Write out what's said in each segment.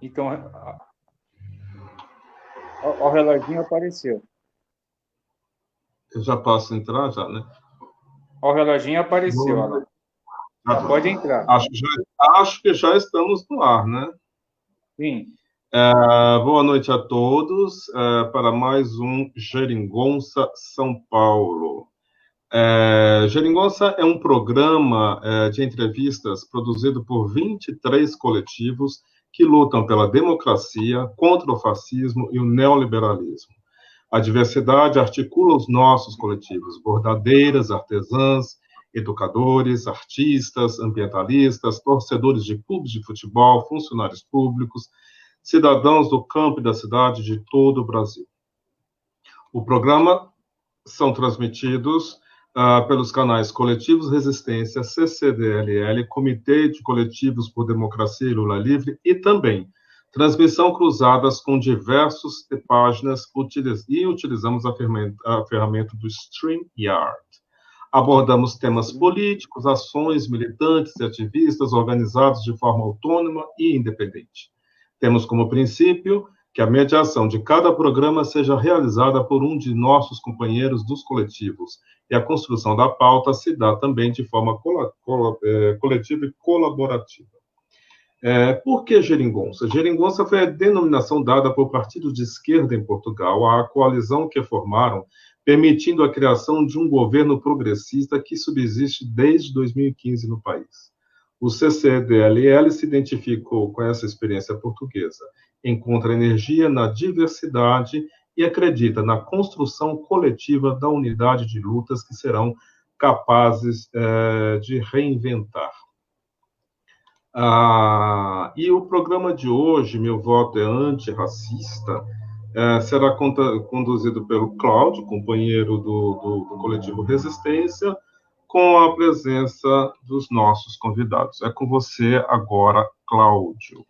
Então, o reloginho apareceu. Eu já posso entrar, já, né? O reloginho apareceu, olha lá. Já pode entrar. Acho que já estamos no ar, né? Sim. Boa noite a todos para mais um Geringonça São Paulo. Geringonça é um programa de entrevistas produzido por 23 coletivos que lutam pela democracia, contra o fascismo e o neoliberalismo. A diversidade articula os nossos coletivos, bordadeiras, artesãs, educadores, artistas, ambientalistas, torcedores de clubes de futebol, funcionários públicos, cidadãos do campo e da cidade de todo o Brasil. O programa são transmitidos pelos canais Coletivos Resistência, CCDLL, Comitê de Coletivos por Democracia e Lula Livre, e também transmissão cruzadas com diversas páginas e utilizamos a ferramenta do StreamYard. Abordamos temas políticos, ações militantes e ativistas organizados de forma autônoma e independente. Temos como princípio que a mediação de cada programa seja realizada por um de nossos companheiros dos coletivos, e a construção da pauta se dá também de forma coletiva e colaborativa. Por que Geringonça? Geringonça foi a denominação dada por partidos de esquerda em Portugal à coalizão que formaram, permitindo a criação de um governo progressista que subsiste desde 2015 no país. O CCDLL se identificou com essa experiência portuguesa, encontra energia na diversidade e acredita na construção coletiva da unidade de lutas que serão capazes de reinventar. E o programa de hoje, Meu Voto é Antirracista, será conduzido pelo Cláudio, companheiro do Coletivo Resistência, com a presença dos nossos convidados. É com você agora, Cláudio.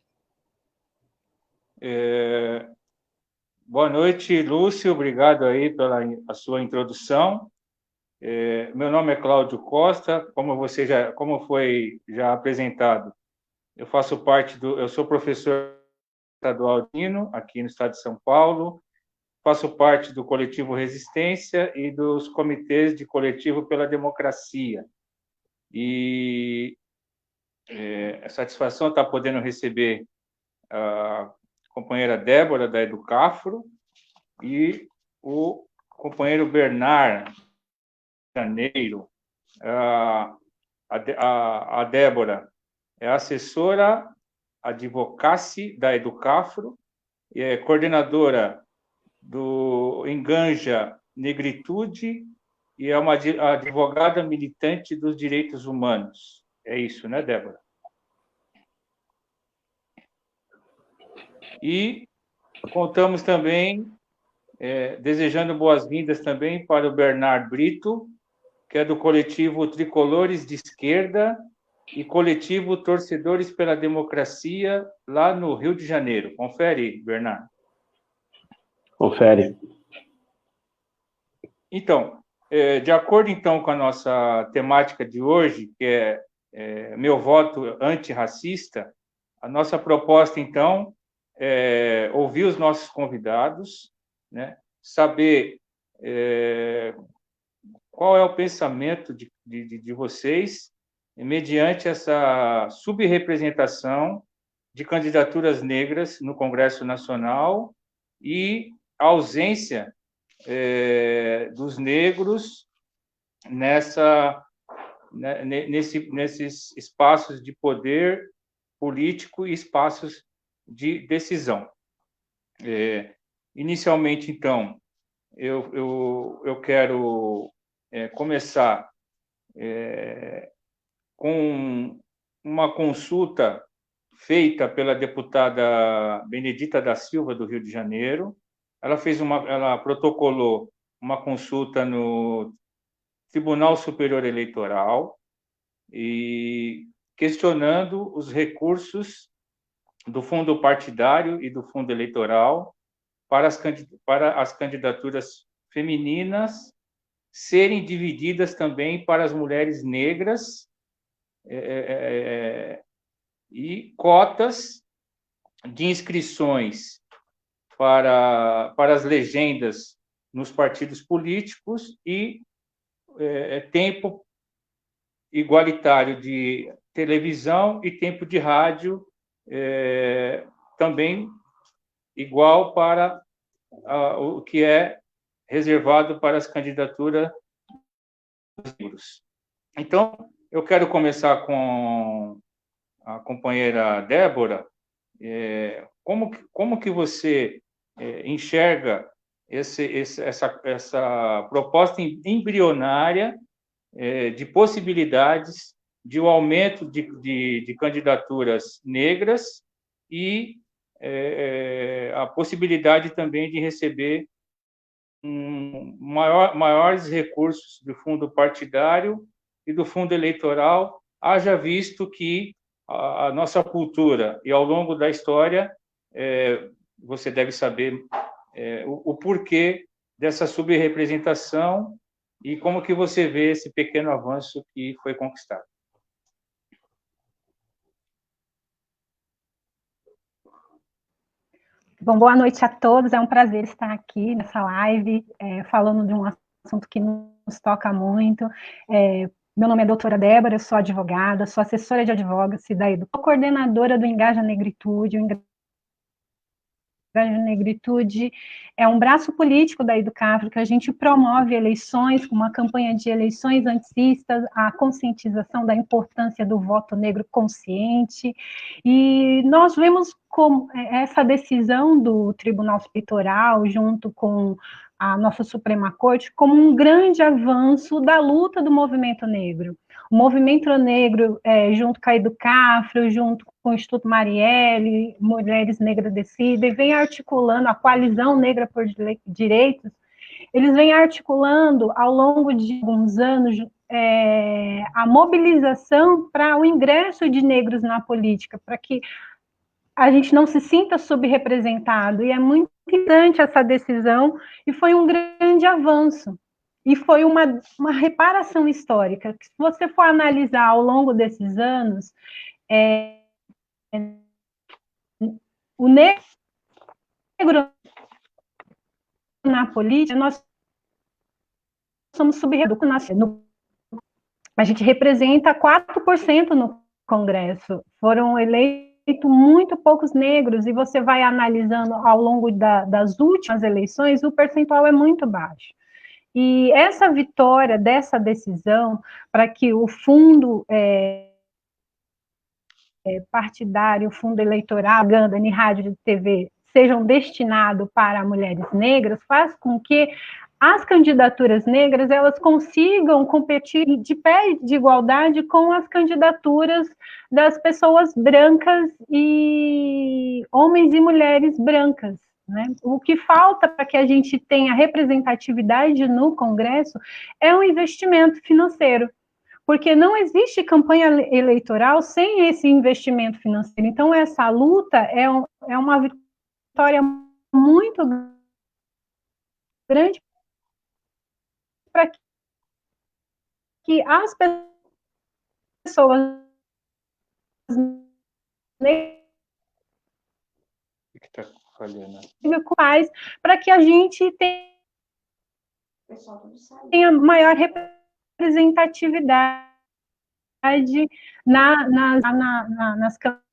Boa noite, Lúcio. Obrigado aí pela a sua introdução. Meu nome é Cláudio Costa. Como foi já apresentado, eu sou professor estadual aqui no estado de São Paulo. Faço parte do Coletivo Resistência e dos comitês de Coletivo pela Democracia. E a satisfação estar podendo receber a companheira Débora, da Educafro, e o companheiro Bernard Janeiro. A Débora é assessora advocacy da Educafro, e é coordenadora do Enganja Negritude e é uma advogada militante dos direitos humanos. É isso, né, Débora? E contamos também, desejando boas-vindas também para o Bernard Brito, que é do coletivo Tricolores de Esquerda e coletivo Torcedores pela Democracia, lá no Rio de Janeiro. Confere, Bernard. Confere. Então, de acordo então com a nossa temática de hoje, que é Meu Voto Antirracista, a nossa proposta então é ouvir os nossos convidados, né, saber qual é o pensamento de vocês mediante essa subrepresentação de candidaturas negras no Congresso Nacional e a ausência dos negros nesses espaços de poder político e espaços de decisão. Inicialmente, então, eu quero começar com uma consulta feita pela deputada Benedita da Silva, do Rio de Janeiro. Ela protocolou uma consulta no Tribunal Superior Eleitoral e questionando os recursos do fundo partidário e do fundo eleitoral para as candidaturas femininas serem divididas também para as mulheres negras e cotas de inscrições para as legendas nos partidos políticos e tempo igualitário de televisão e tempo de rádio também igual para o que é reservado para as candidaturas dos negros. Então, eu quero começar com a companheira Débora. Como que você enxerga essa proposta embrionária de possibilidades de um aumento de candidaturas negras e a possibilidade também de receber maiores recursos do fundo partidário e do fundo eleitoral, haja visto que a nossa cultura e ao longo da história você deve saber o porquê dessa subrepresentação e como que você vê esse pequeno avanço que foi conquistado. Bom, boa noite a todos, é um prazer estar aqui nessa live, falando de um assunto que nos toca muito. Meu nome é doutora Débora, eu sou advogada, sou assessora de advocacy da Edu, coordenadora do Engaja Negritude. O Engaja Negritude é um braço político da Educafro, que a gente promove eleições, com uma campanha de eleições anticistas, a conscientização da importância do voto negro consciente, e nós vemos como essa decisão do Tribunal Eleitoral, junto com a nossa Suprema Corte, como um grande avanço da luta do movimento negro. O movimento negro, junto com a Educafro, junto com o Instituto Marielle, Mulheres Negras Decidem, vem articulando a Coalizão Negra por Direitos, eles vêm articulando ao longo de alguns anos a mobilização para o ingresso de negros na política, para que a gente não se sinta subrepresentado, e é muito importante essa decisão, e foi um grande avanço, e foi uma reparação histórica, que se você for analisar ao longo desses anos, o negro na política, nós somos subrepresentados, a gente representa 4% no Congresso, foram eleitos muito poucos negros, e você vai analisando ao longo das últimas eleições, o percentual é muito baixo. E essa vitória dessa decisão, para que o fundo partidário, o fundo eleitoral, propaganda em rádio e TV, sejam destinados para mulheres negras, faz com que as candidaturas negras elas consigam competir de pé de igualdade com as candidaturas das pessoas brancas e homens e mulheres brancas, né? O que falta para que a gente tenha representatividade no Congresso é um investimento financeiro, porque não existe campanha eleitoral sem esse investimento financeiro. Então, essa luta é uma vitória muito grande para que as pessoas para que a gente tenha maior representatividade nas campanhas.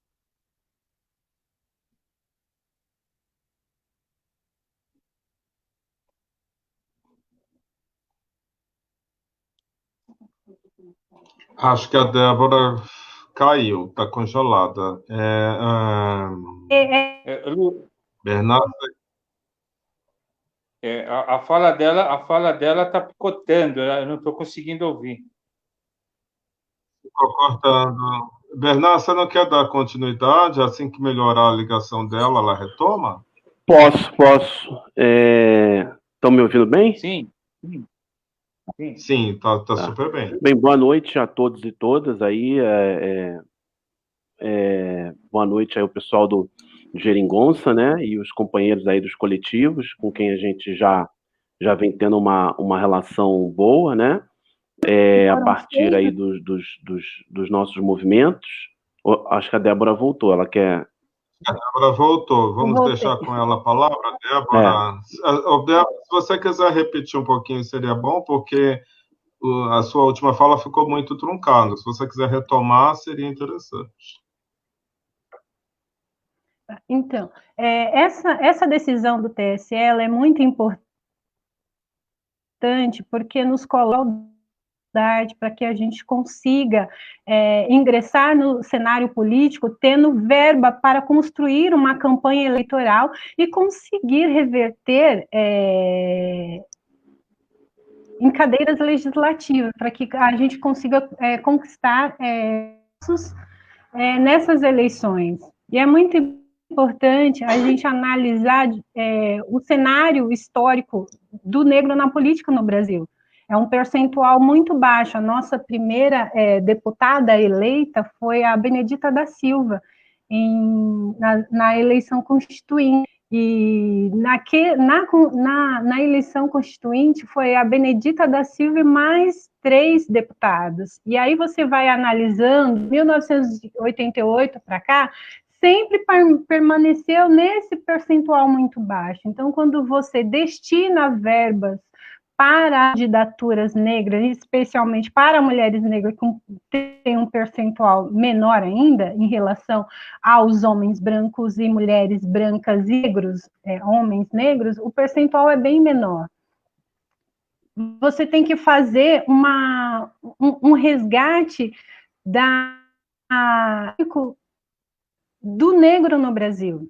Acho que a Débora caiu, está congelada. Bernardo. A fala dela está picotando, eu não estou conseguindo ouvir. Ficou cortando. Bernardo, você não quer dar continuidade? Assim que melhorar a ligação dela, ela retoma? Posso. Estão me ouvindo bem? Sim. Sim, tá super bem. Bem, boa noite a todos e todas aí. Boa noite aí ao pessoal do Geringonça, né? E os companheiros aí dos coletivos, com quem a gente já vem tendo uma relação boa, né? A partir aí dos nossos movimentos. Acho que a Débora voltou, ela quer Débora voltou. Vamos Voltei. deixar com ela a palavra, Débora. Débora, se você quiser repetir um pouquinho, seria bom, porque a sua última fala ficou muito truncada. Se você quiser retomar, seria interessante. Então, essa decisão do TSE ela é muito importante porque nos coloca para que a gente consiga ingressar no cenário político tendo verba para construir uma campanha eleitoral e conseguir reverter em cadeiras legislativas, para que a gente consiga conquistar nessas eleições. E é muito importante a gente analisar o cenário histórico do negro na política no Brasil. É um percentual muito baixo. A nossa primeira deputada eleita foi a Benedita da Silva, na eleição constituinte. E na eleição constituinte foi a Benedita da Silva e mais 3 deputados. E aí você vai analisando, 1988 para cá, sempre permaneceu nesse percentual muito baixo. Então, quando você destina verbas para candidaturas negras, especialmente para mulheres negras, que tem um percentual menor ainda em relação aos homens brancos e mulheres brancas e negros, homens negros, o percentual é bem menor. Você tem que fazer um resgate do negro no Brasil,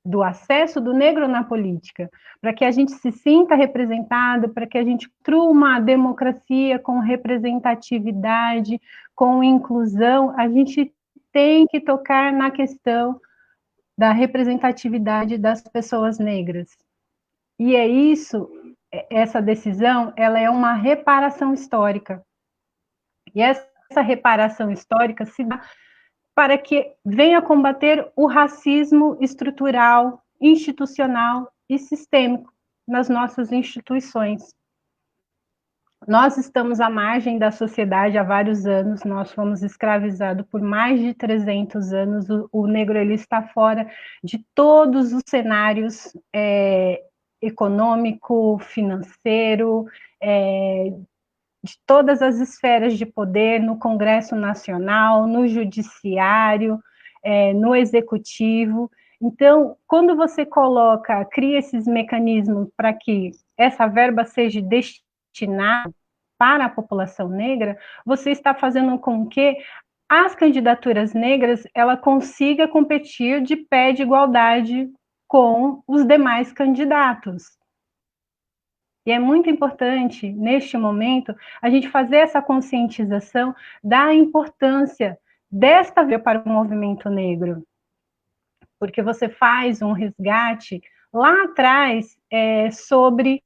do acesso do negro na política, para que a gente se sinta representado, para que a gente construa uma democracia com representatividade, com inclusão, a gente tem que tocar na questão da representatividade das pessoas negras. E é isso, essa decisão, ela é uma reparação histórica. E essa reparação histórica se dá para que venha combater o racismo estrutural, institucional e sistêmico nas nossas instituições. Nós estamos à margem da sociedade há vários anos, nós fomos escravizados por mais de 300 anos, o negro ele está fora de todos os cenários econômico, financeiro, de todas as esferas de poder, no Congresso Nacional, no Judiciário, no Executivo. Então, quando você cria esses mecanismos para que essa verba seja destinada para a população negra, você está fazendo com que as candidaturas negras ela consiga competir de pé de igualdade com os demais candidatos. E é muito importante, neste momento, a gente fazer essa conscientização da importância desta via para o movimento negro. Porque você faz um resgate lá atrás sobre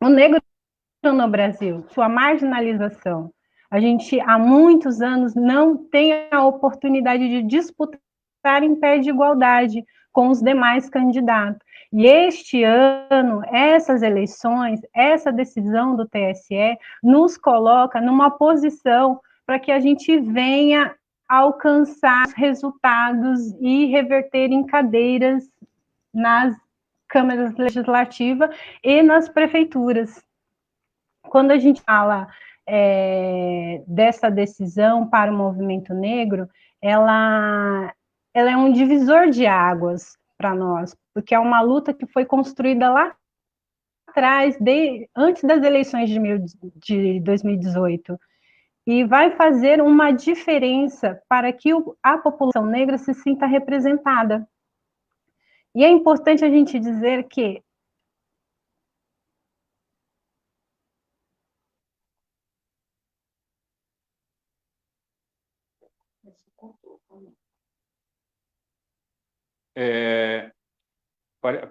o negro no Brasil, sua marginalização. A gente, há muitos anos, não tem a oportunidade de disputar em pé de igualdade com os demais candidatos. E este ano, essas eleições, essa decisão do TSE nos coloca numa posição para que a gente venha alcançar resultados e reverter em cadeiras nas câmaras legislativas e nas prefeituras. Quando a gente fala dessa decisão para o movimento negro, ela é um divisor de águas para nós, porque é uma luta que foi construída lá atrás, antes das eleições de 2018, e vai fazer uma diferença para que a população negra se sinta representada. E é importante a gente dizer que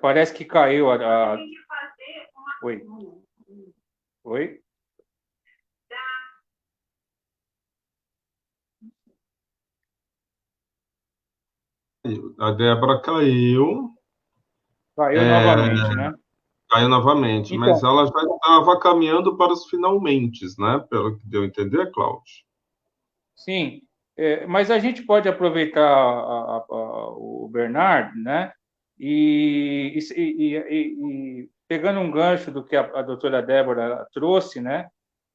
parece que caiu a... Oi. Oi? A Débora caiu. Caiu novamente, né? Caiu novamente, Então, mas ela já estava caminhando para os finalmente, né? Pelo que deu a entender, Cláudio. Sim. Mas a gente pode aproveitar o Bernardo, né? E pegando um gancho do que a doutora Débora trouxe, né?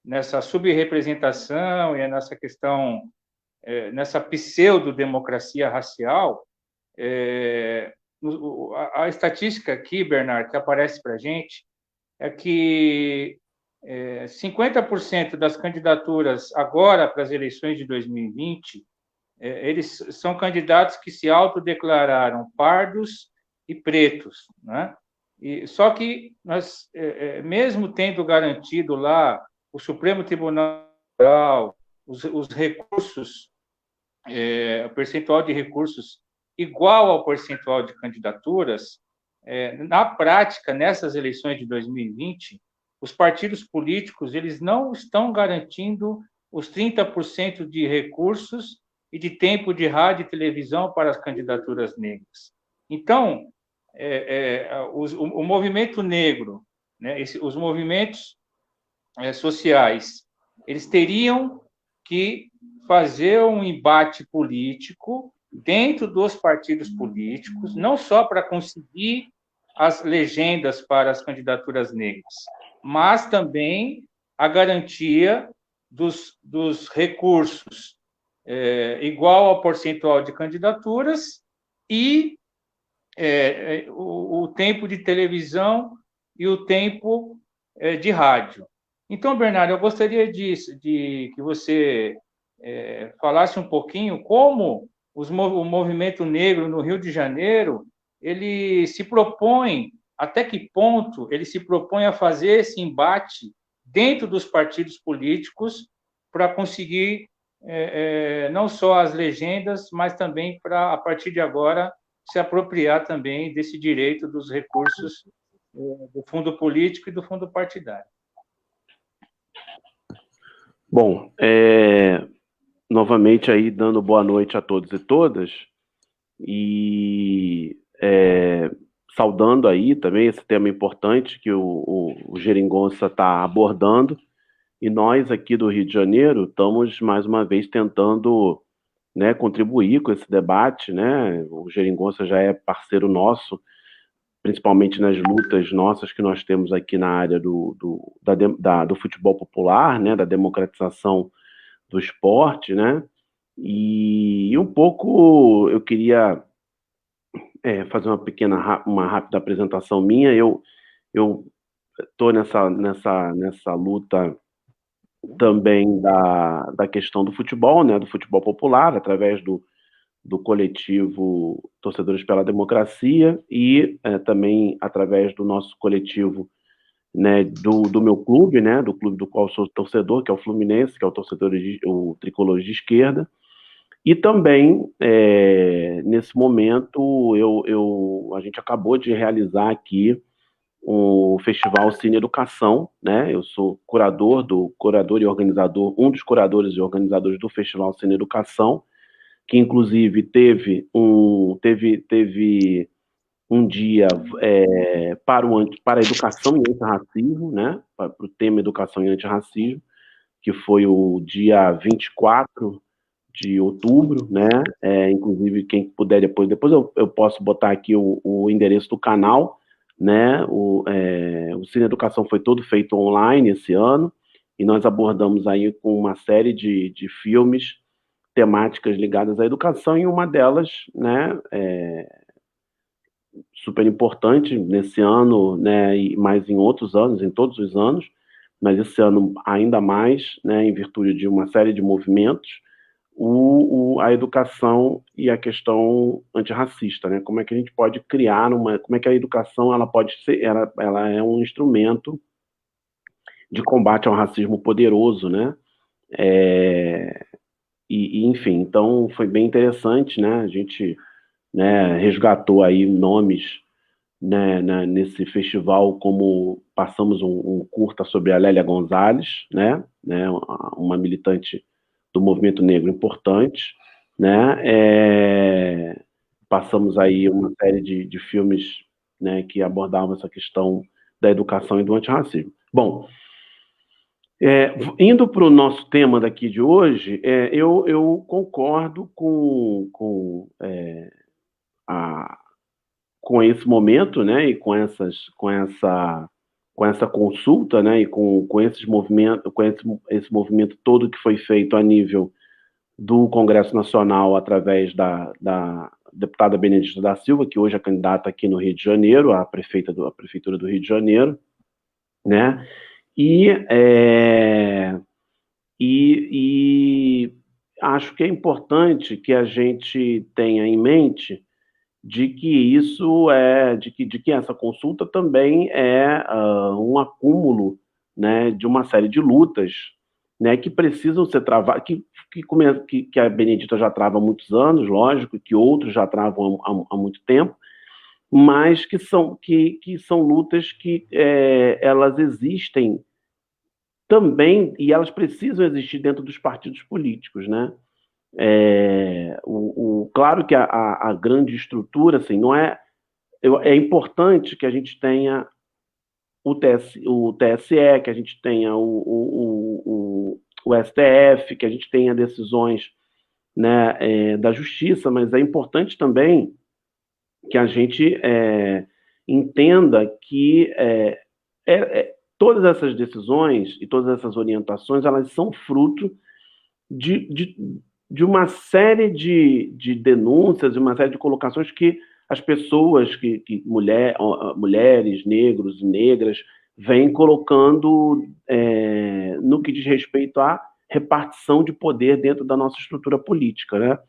Nessa subrepresentação e nessa questão, nessa pseudo-democracia racial, a estatística aqui, Bernardo, que aparece para a gente, é que 50% das candidaturas agora para as eleições de 2020, eles são candidatos que se autodeclararam pardos e pretos, né? Só que nós, mesmo tendo garantido lá o Supremo Tribunal Federal, os recursos, o percentual de recursos igual ao percentual de candidaturas, na prática, nessas eleições de 2020, os partidos políticos eles não estão garantindo os 30% de recursos e de tempo de rádio e televisão para as candidaturas negras. Então, o movimento negro, né, os movimentos sociais, eles teriam que fazer um embate político dentro dos partidos políticos, não só para conseguir as legendas para as candidaturas negras, mas também a garantia dos recursos igual ao percentual de candidaturas e o tempo de televisão e o tempo de rádio. Então, Bernardo, eu gostaria de que você falasse um pouquinho como o movimento negro no Rio de Janeiro ele se propõe, até que ponto ele se propõe a fazer esse embate dentro dos partidos políticos para conseguir não só as legendas, mas também para, a partir de agora, se apropriar também desse direito dos recursos do fundo político e do fundo partidário. Bom, novamente aí dando boa noite a todos e todas, e saudando aí também esse tema importante que o Geringonça está abordando, e nós aqui do Rio de Janeiro estamos mais uma vez tentando, né, contribuir com esse debate, né? O Geringonça já é parceiro nosso, principalmente nas lutas nossas que nós temos aqui na área do futebol popular, né, da democratização do esporte, né? E um pouco eu queria fazer uma rápida apresentação minha. Eu estou nessa luta também da questão do futebol, né, do futebol popular, através do coletivo Torcedores pela Democracia e também através do nosso coletivo, né, do meu clube, né, do clube do qual sou torcedor, que é o Fluminense, que é o tricolor de esquerda. E também, nesse momento, a gente acabou de realizar aqui o Festival Cine Educação, né? Eu sou curador e organizador, um dos curadores e organizadores do Festival Cine Educação, que inclusive teve um dia para a educação e antirracismo, né? Para o tema educação e antirracismo, que foi o dia 24 de outubro, né? Inclusive, quem puder depois eu posso botar aqui o endereço do canal, né? O Cine Educação foi todo feito online esse ano, e nós abordamos aí com uma série de filmes temáticas ligadas à educação, e uma delas, né, super importante nesse ano, né, e mais em outros anos, em todos os anos, mas esse ano ainda mais, né, em virtude de uma série de movimentos, a educação e a questão antirracista, né? Como é que a gente pode criar como é que a educação ela pode ser, ela é um instrumento de combate ao racismo poderoso, né? Enfim, então foi bem interessante, né? A gente, né, resgatou aí nomes, né, nesse festival, como passamos um curta sobre a Lélia Gonzalez, né, uma militante do movimento negro importante, né? Passamos aí uma série de filmes, né, que abordavam essa questão da educação e do antirracismo. Bom, Indo para o nosso tema daqui de hoje, eu concordo com esse momento, né, e com essa consulta, né, e com esse movimento todo que foi feito a nível do Congresso Nacional através da deputada Benedita da Silva, que hoje é candidata aqui no Rio de Janeiro, a Prefeitura do Rio de Janeiro, né, e acho que é importante que a gente tenha em mente de que essa consulta também é um acúmulo, né, de uma série de lutas, né, que precisam ser travadas, que a Benedita já trava há muitos anos, lógico, que outros já travam há muito tempo, mas que são lutas que elas existem também, e elas precisam existir dentro dos partidos políticos, né? Claro que a grande estrutura, assim, não é... É importante que a gente tenha o TSE, que a gente tenha o STF, que a gente tenha decisões, né, da Justiça, mas é importante também que a gente entenda que todas essas decisões e todas essas orientações, elas são fruto de uma série de denúncias, de uma série de colocações que as pessoas, mulheres, negros e negras, vêm colocando no que diz respeito à repartição de poder dentro da nossa estrutura política, né?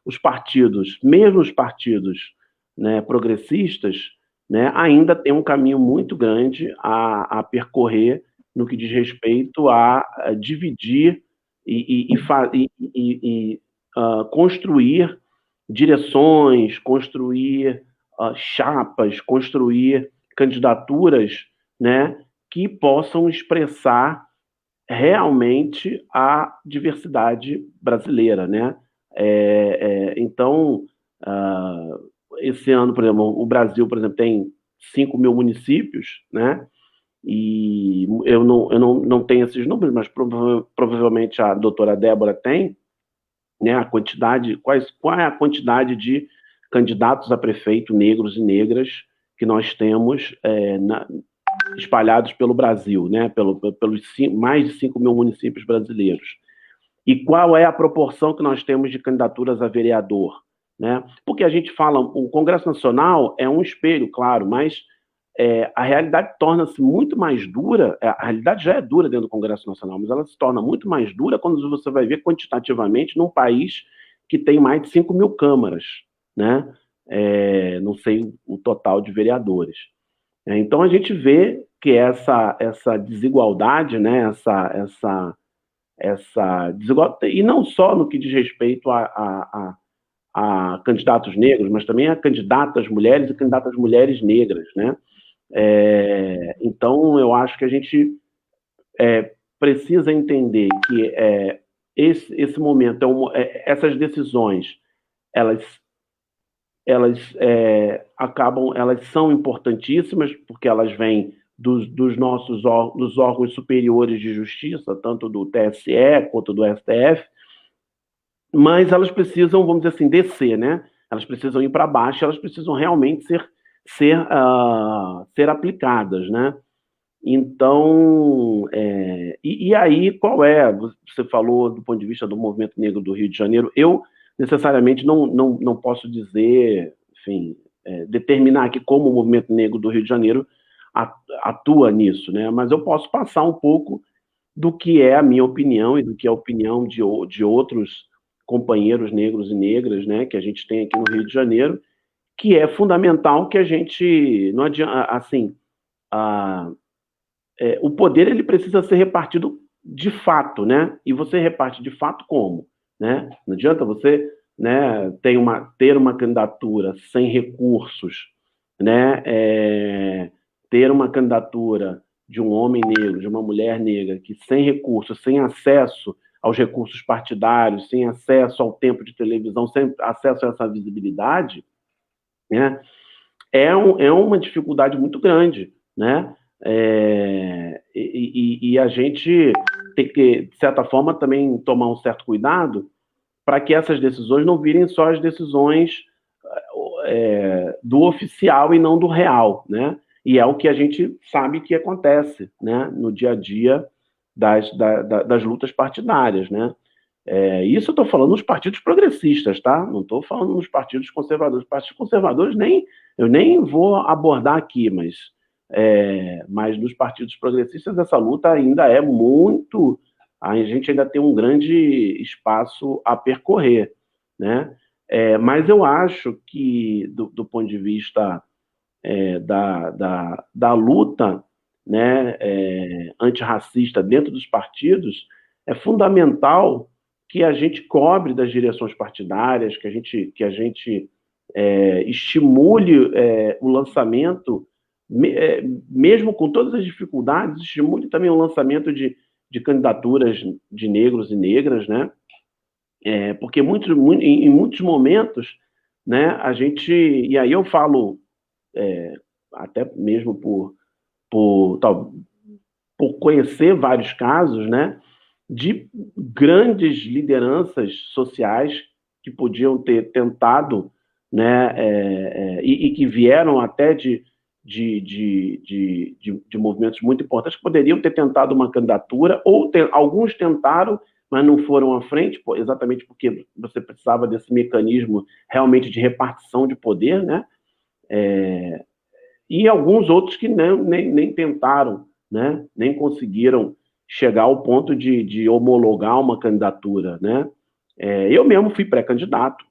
Os partidos, mesmo os partidos, né, progressistas, né, ainda tem um caminho muito grande a percorrer no que diz respeito a dividir e construir direções, construir chapas, construir candidaturas, né, que possam expressar realmente a diversidade brasileira, né? Então, esse ano, por exemplo, o Brasil, por exemplo, tem 5 mil municípios, né? E eu não tenho esses números, mas provavelmente a doutora Débora tem, né, qual é a quantidade de candidatos a prefeito negros e negras que nós temos espalhados pelo Brasil, né, pelos mais de 5 mil municípios brasileiros. E qual é a proporção que nós temos de candidaturas a vereador, né? Porque a gente fala, o Congresso Nacional é um espelho, claro, mas a realidade torna-se muito mais dura, a realidade já é dura dentro do Congresso Nacional, mas ela se torna muito mais dura quando você vai ver quantitativamente num país que tem mais de 5 mil câmaras, né? Não sei o total de vereadores. Então a gente vê que essa desigualdade, né? Essa desigualdade, e não só no que diz respeito a candidatos negros, mas também a candidatas mulheres e candidatas mulheres negras, né? Então, eu acho que a gente precisa entender que esse momento, essas decisões, elas são importantíssimas, porque elas vêm dos órgãos superiores de justiça, tanto do TSE quanto do STF, mas elas precisam, vamos dizer assim, descer, né? Elas precisam ir para baixo, elas precisam realmente ser aplicadas, né? Então, e aí, qual é? Você falou do ponto de vista do movimento negro do Rio de Janeiro. Eu, necessariamente, não posso dizer, enfim, determinar aqui como o movimento negro do Rio de Janeiro atua nisso, né? Mas eu posso passar um pouco do que é a minha opinião e do que é a opinião de outros companheiros negros e negras, né, que a gente tem aqui no Rio de Janeiro, que é fundamental que a gente, não adianta, assim, o poder ele precisa ser repartido de fato, né? E você reparte de fato como, né? Não adianta você, né, ter uma candidatura sem recursos, né? Ter uma candidatura de um homem negro, de uma mulher negra, que sem recursos, sem acesso aos recursos partidários, sem acesso ao tempo de televisão, sem acesso a essa visibilidade, né? É uma dificuldade muito grande, né? E a gente tem que, de certa forma, também tomar um certo cuidado para que essas decisões não virem só as decisões do oficial e não do real, né? E é o que a gente sabe que acontece, né, no dia a dia das lutas partidárias, né? Isso eu estou falando nos partidos progressistas, tá? Não estou falando nos partidos conservadores. Os partidos conservadores eu nem vou abordar aqui, mas nos partidos progressistas essa luta ainda é muito... A gente ainda tem um grande espaço a percorrer, né? Mas eu acho que, do ponto de vista da luta, né, antirracista dentro dos partidos, é fundamental que a gente cobre das direções partidárias, que a gente estimule o lançamento, mesmo com todas as dificuldades, estimule também o lançamento de candidaturas de negros e negras, né? Porque em muitos momentos, né, a gente... E aí eu falo, até mesmo por conhecer vários casos, né, de grandes lideranças sociais que podiam ter tentado, né, e que vieram até de movimentos muito importantes, que poderiam ter tentado uma candidatura, ou alguns tentaram, mas não foram à frente, exatamente porque você precisava desse mecanismo realmente de repartição de poder, né? E alguns outros que nem tentaram, né? Nem conseguiram chegar ao ponto de homologar uma candidatura, né? Eu mesmo fui pré-candidato,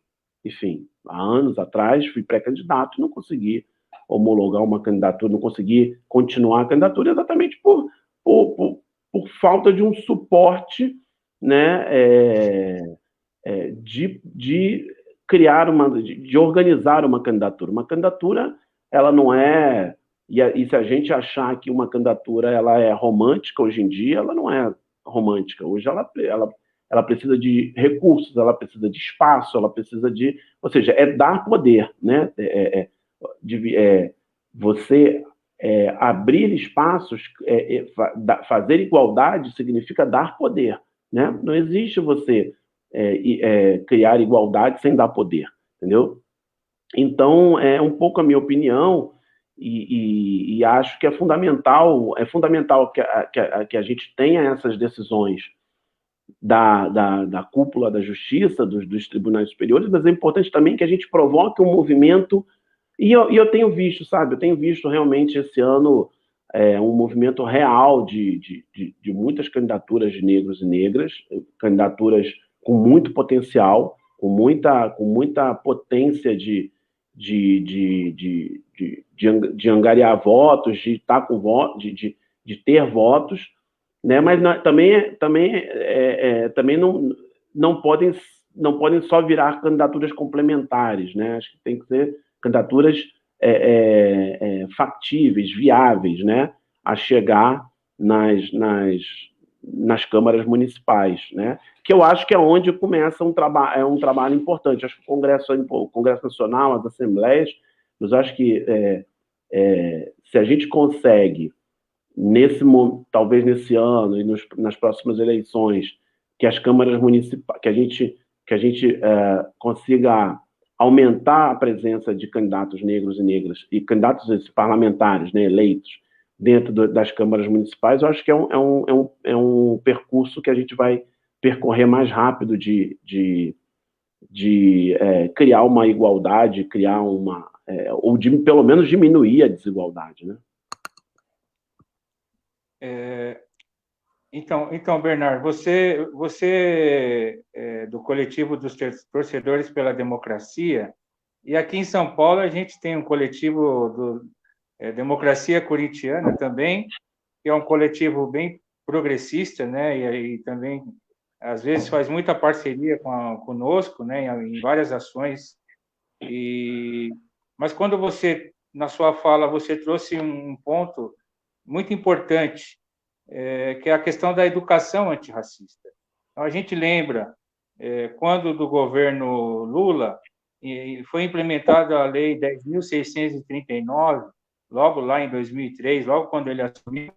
enfim, há anos atrás fui pré-candidato e não consegui homologar uma candidatura, não consegui continuar a candidatura exatamente por falta de um suporte, né, de criar de organizar uma candidatura. Uma candidatura, ela não é... E se a gente achar que uma candidatura ela é romântica hoje em dia, ela não é romântica. Hoje ela precisa de recursos, ela precisa de espaço, ela precisa de... Ou seja, dar poder, né? Você abrir espaços, fazer igualdade significa dar poder, né? Não existe você criar igualdade sem dar poder, entendeu? Então, é um pouco a minha opinião, e acho que é fundamental que a gente tenha essas decisões da cúpula da justiça, dos tribunais superiores, mas é importante também que a gente provoque um movimento, e eu tenho visto, sabe, eu tenho visto realmente esse ano um movimento real de muitas candidaturas de negros e negras, candidaturas com muito potencial, com muita potência de angariar votos, de estar com votos, de ter votos, né? Mas também não podem só virar candidaturas complementares, né? Acho que tem que ser candidaturas factíveis, viáveis, né? A chegar nas câmaras municipais, né? Que eu acho que é onde começa um trabalho importante. Acho que o Congresso Nacional, as assembleias, mas acho que se a gente consegue, talvez nesse ano e nas próximas eleições, que as câmaras municipais, que a gente consiga aumentar a presença de candidatos negros e negras e candidatos parlamentares, né, eleitos dentro das câmaras municipais, eu acho que é um percurso que a gente vai percorrer mais rápido de criar uma igualdade, ou de pelo menos diminuir a desigualdade, né? Então, Bernardo, você é do coletivo dos torcedores pela democracia, e aqui em São Paulo a gente tem um coletivo Democracia Corintiana também, que é um coletivo bem progressista, né? E também às vezes faz muita parceria conosco, né? Em várias ações. Mas quando você, na sua fala, você trouxe um ponto muito importante, que é a questão da educação antirracista. Então, a gente lembra, quando do governo Lula foi implementada a Lei 10.639, logo lá em 2003, logo quando ele assumiu,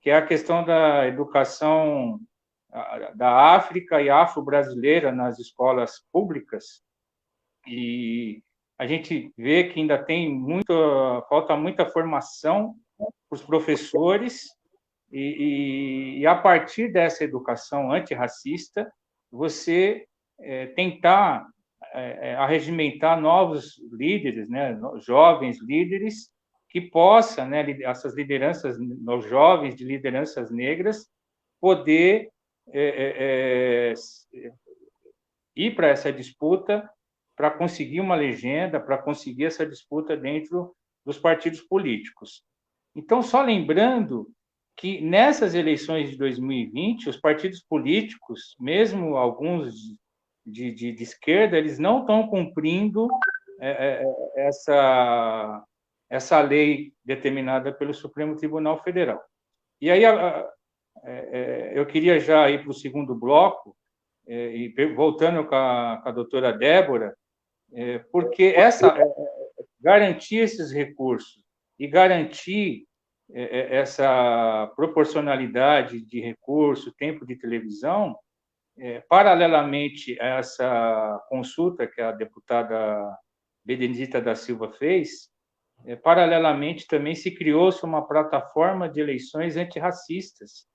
que é a questão da educação da África e afro-brasileira nas escolas públicas, e a gente vê que ainda falta muita formação para os professores, e a partir dessa educação antirracista, você tentar arregimentar novos líderes, né, jovens líderes, que possam, né, essas lideranças, os jovens de lideranças negras, poder ir para essa disputa, para conseguir uma legenda, para conseguir essa disputa dentro dos partidos políticos. Então, só lembrando que nessas eleições de 2020, os partidos políticos, mesmo alguns de esquerda, eles não estão cumprindo essa lei determinada pelo Supremo Tribunal Federal. E aí eu queria já ir para o segundo bloco, e voltando com a doutora Débora, porque garantir esses recursos e garantir essa proporcionalidade de recurso, tempo de televisão, paralelamente a essa consulta que a deputada Benedita da Silva fez, paralelamente também se criou-se uma plataforma de eleições antirracistas,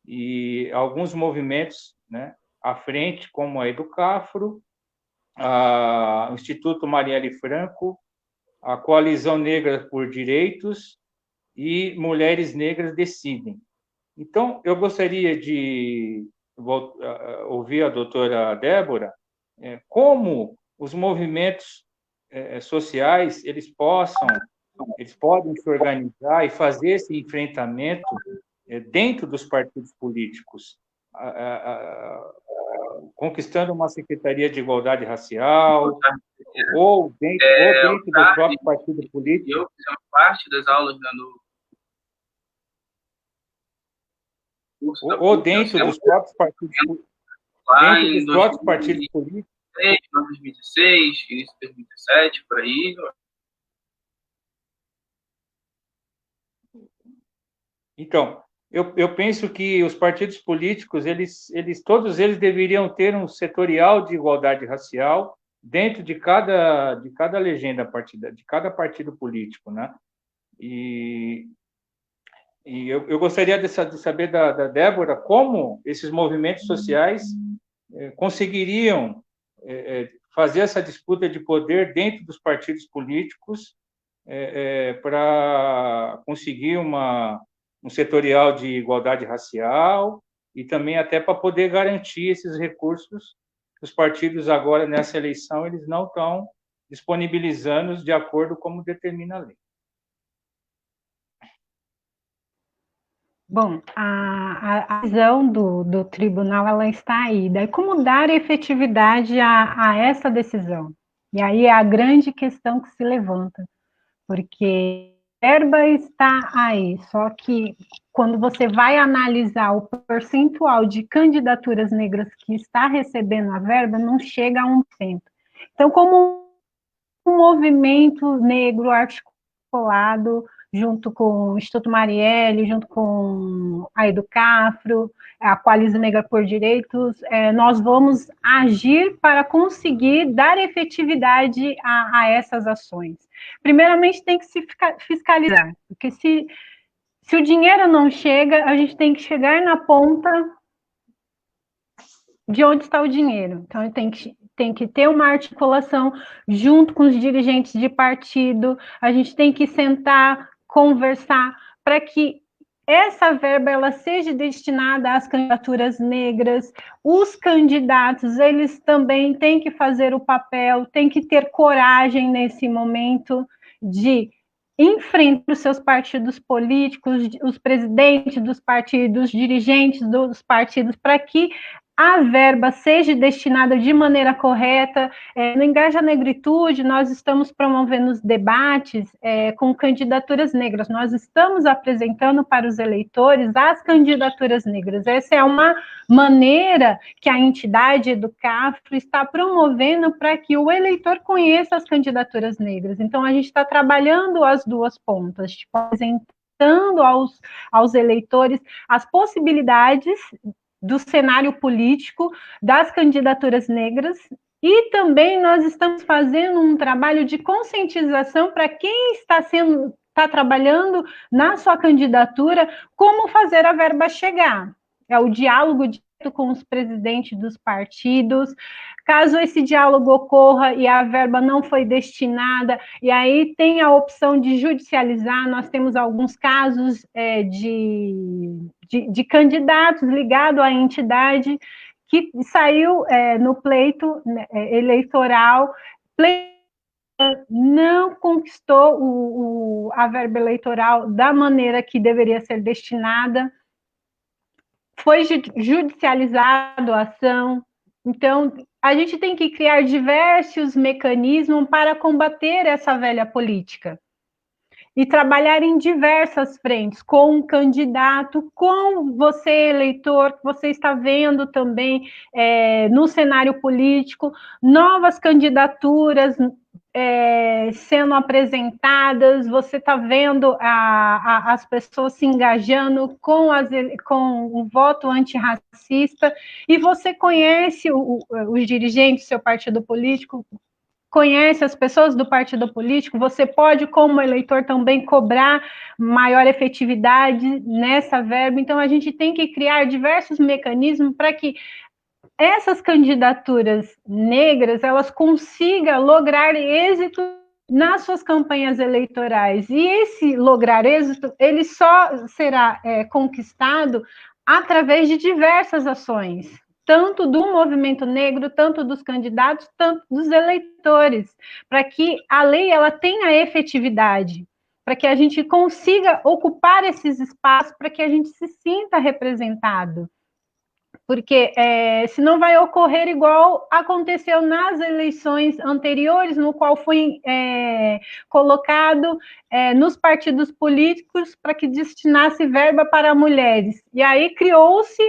e alguns movimentos, né, à frente, como a Educafro, o Instituto Marielle Franco, a Coalizão Negra por Direitos e Mulheres Negras Decidem. Então, eu gostaria de ouvir a doutora Débora, como os movimentos sociais eles podem se organizar e fazer esse enfrentamento dentro dos partidos políticos, conquistando uma secretaria de igualdade racial, ou dentro do próprio partido político. Eu fiz parte das aulas no curso ou dentro dos próprios partidos políticos. Dentro dos próprios partidos políticos. 2016, início de 2017, por aí. Então, eu penso que os partidos políticos, todos eles deveriam ter um setorial de igualdade racial dentro de cada legenda partida, de cada partido político, né? E eu gostaria de saber da Débora como esses movimentos sociais conseguiriam fazer essa disputa de poder dentro dos partidos políticos para conseguir um setorial de igualdade racial e também até para poder garantir esses recursos que os partidos agora, nessa eleição, eles não estão disponibilizando de acordo com como determina a lei. Bom, a visão do tribunal, ela está aí. Daí, como dar efetividade a essa decisão? E aí é a grande questão que se levanta, porque a verba está aí, só que quando você vai analisar o percentual de candidaturas negras que está recebendo a verba, não chega a 1%. Então, como um movimento negro articulado, junto com o Instituto Marielle, junto com a Educafro, a Coalizão Negra por Direitos, nós vamos agir para conseguir dar efetividade a essas ações. Primeiramente, tem que se fiscalizar, porque se o dinheiro não chega, a gente tem que chegar na ponta de onde está o dinheiro. Então, tem que ter uma articulação junto com os dirigentes de partido, a gente tem que sentar, conversar, para que essa verba ela seja destinada às candidaturas negras. Os candidatos, eles também têm que fazer o papel, têm que ter coragem nesse momento de enfrentar os seus partidos políticos, os presidentes dos partidos, os dirigentes dos partidos, para que a verba seja destinada de maneira correta. No Engaja Negritude, nós estamos promovendo os debates com candidaturas negras. Nós estamos apresentando para os eleitores as candidaturas negras. Essa é uma maneira que a entidade Educafro está promovendo para que o eleitor conheça as candidaturas negras. Então, a gente está trabalhando as duas pontas, tipo, apresentando aos eleitores as possibilidades do cenário político das candidaturas negras, e também nós estamos fazendo um trabalho de conscientização para quem está trabalhando na sua candidatura, como fazer a verba chegar. É o diálogo direto com os presidentes dos partidos. Caso esse diálogo ocorra e a verba não foi destinada, e aí tem a opção de judicializar, nós temos alguns casos de candidatos ligados à entidade que saiu no pleito eleitoral, não conquistou a verba eleitoral da maneira que deveria ser destinada, foi judicializado a ação. Então, a gente tem que criar diversos mecanismos para combater essa velha política e trabalhar em diversas frentes, com o candidato, com você, eleitor, que você está vendo também no cenário político, novas candidaturas sendo apresentadas, você está vendo as pessoas se engajando com o voto antirracista, e você conhece os dirigentes do seu partido político, conhece as pessoas do partido político, você pode, como eleitor, também cobrar maior efetividade nessa verba. Então, a gente tem que criar diversos mecanismos para que essas candidaturas negras, elas consigam lograr êxito nas suas campanhas eleitorais. E esse lograr êxito, ele só será conquistado através de diversas ações, tanto do movimento negro, tanto dos candidatos, tanto dos eleitores, para que a lei ela tenha efetividade, para que a gente consiga ocupar esses espaços, para que a gente se sinta representado. Porque senão vai ocorrer igual aconteceu nas eleições anteriores, no qual foi colocado nos partidos políticos para que destinasse verba para mulheres. E aí criou-se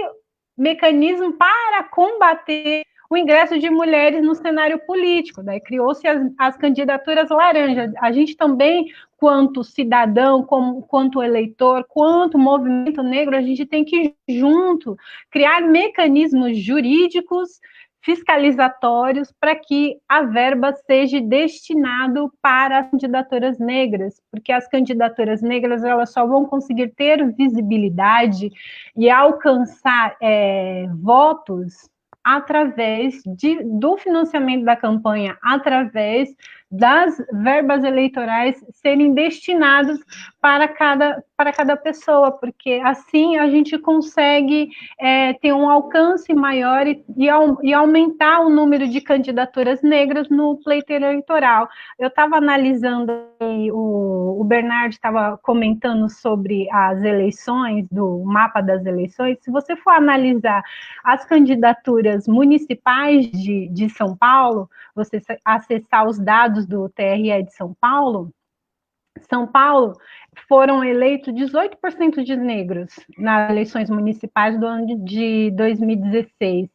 mecanismo para combater o ingresso de mulheres no cenário político. Daí criou-se as candidaturas laranjas. A gente também, quanto cidadão, quanto eleitor, quanto movimento negro, a gente tem que, junto, criar mecanismos jurídicos, fiscalizatórios, para que a verba seja destinada para as candidaturas negras, porque as candidaturas negras elas só vão conseguir ter visibilidade e alcançar votos através do financiamento da campanha, através das verbas eleitorais serem destinadas para cada pessoa, porque assim a gente consegue ter um alcance maior e aumentar o número de candidaturas negras no pleito eleitoral. Eu estava analisando, o Bernardo estava comentando sobre as eleições, do mapa das eleições. Se você for analisar as candidaturas municipais de São Paulo, você acessar os dados do TRE de São Paulo foram eleitos 18% de negros nas eleições municipais do ano de 2016.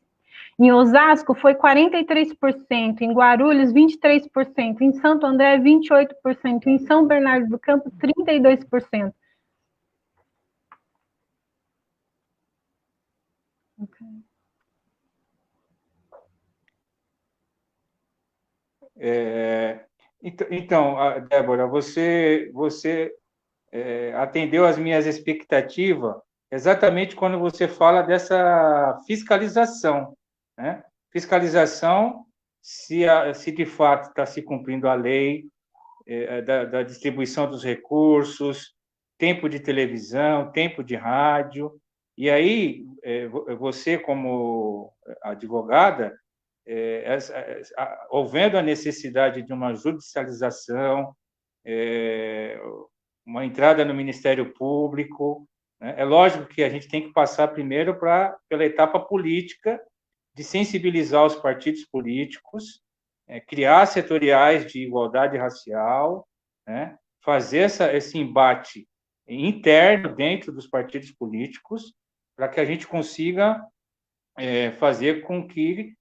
Em Osasco foi 43%, em Guarulhos 23%, em Santo André 28%, em São Bernardo do Campo 32%. Okay. Então, Débora, você atendeu às minhas expectativas exatamente quando você fala dessa fiscalização, né? Fiscalização se de fato está se cumprindo a lei da distribuição dos recursos, tempo de televisão, tempo de rádio, e aí você, como advogada, havendo a necessidade de uma judicialização, uma entrada no Ministério Público, né? É lógico que a gente tem que passar primeiro pela etapa política, de sensibilizar os partidos políticos, criar setoriais de igualdade racial, né? Fazer esse embate interno dentro dos partidos políticos, para que a gente consiga fazer com que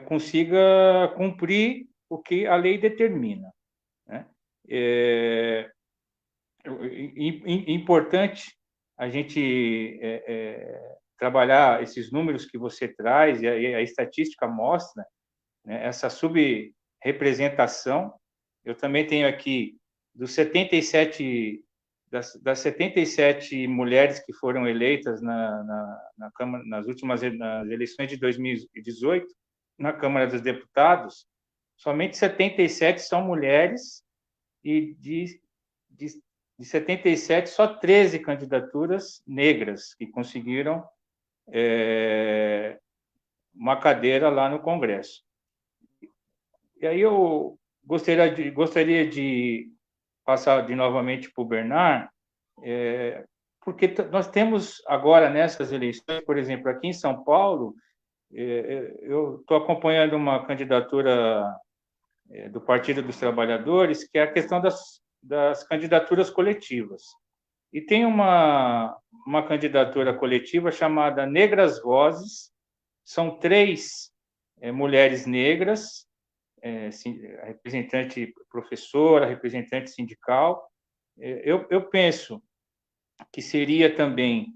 consiga cumprir o que a lei determina, né? Importante a gente trabalhar esses números que você traz, e a estatística mostra, né, essa subrepresentação. Eu também tenho aqui, das 77 mulheres que foram eleitas na Câmara, nas eleições de 2018, na Câmara dos Deputados, somente 77 são mulheres, e de 77, só 13 candidaturas negras que conseguiram uma cadeira lá no Congresso. E aí eu gostaria de passar novamente para o Bernard, porque nós temos agora nessas eleições, por exemplo, aqui em São Paulo, eu estou acompanhando uma candidatura do Partido dos Trabalhadores, que é a questão das candidaturas coletivas. E tem uma candidatura coletiva chamada Negras Vozes, são 3 mulheres negras, representante professora, representante sindical. Eu penso que seria também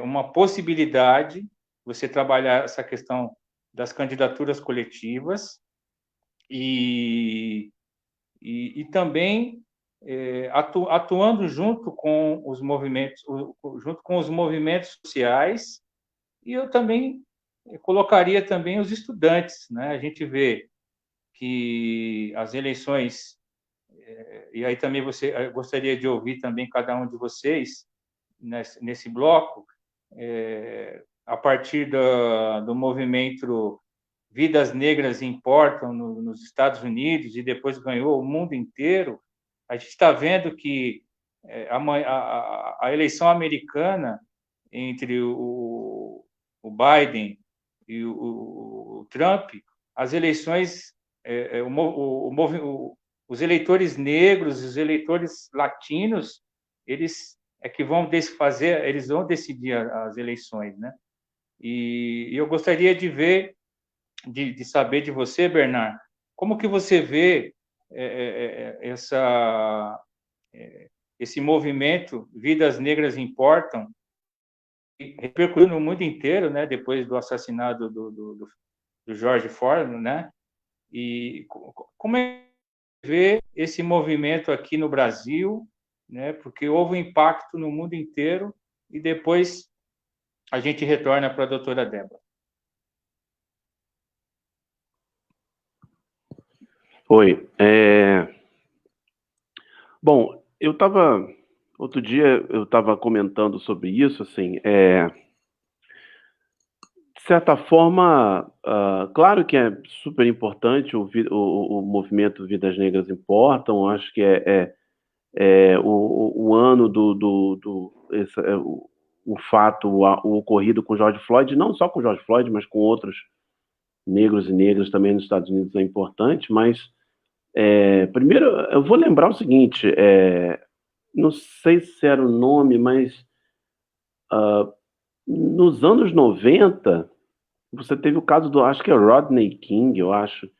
uma possibilidade você trabalhar essa questão das candidaturas coletivas e também atuando junto com os movimentos sociais, e eu também colocaria também os estudantes, né? A gente vê que as eleições, e aí também eu gostaria de ouvir também cada um de vocês nesse bloco, a partir do movimento Vidas Negras Importam nos Estados Unidos, e depois ganhou o mundo inteiro. A gente está vendo que a eleição americana entre o Biden e o Trump, as eleições, os eleitores negros, os eleitores latinos, eles que vão eles vão decidir as eleições, né? E eu gostaria de saber de você, Bernard, como que você vê esse movimento Vidas Negras Importam, repercutindo no mundo inteiro, né, depois do assassinato do George Floyd, né? E como é que vê esse movimento aqui no Brasil, né? Porque houve um impacto no mundo inteiro, e depois a gente retorna para a doutora Débora. Oi. Bom, outro dia eu estava comentando sobre isso, assim, de certa forma, claro que é super importante o movimento Vidas Negras Importam. Acho que o ano o fato, o ocorrido com George Floyd, não só com George Floyd, mas com outros negros e negras também nos Estados Unidos, é importante. Mas primeiro eu vou lembrar o seguinte, não sei se era o nome, mas nos anos 90, você teve o caso acho que é Rodney King, eu acho,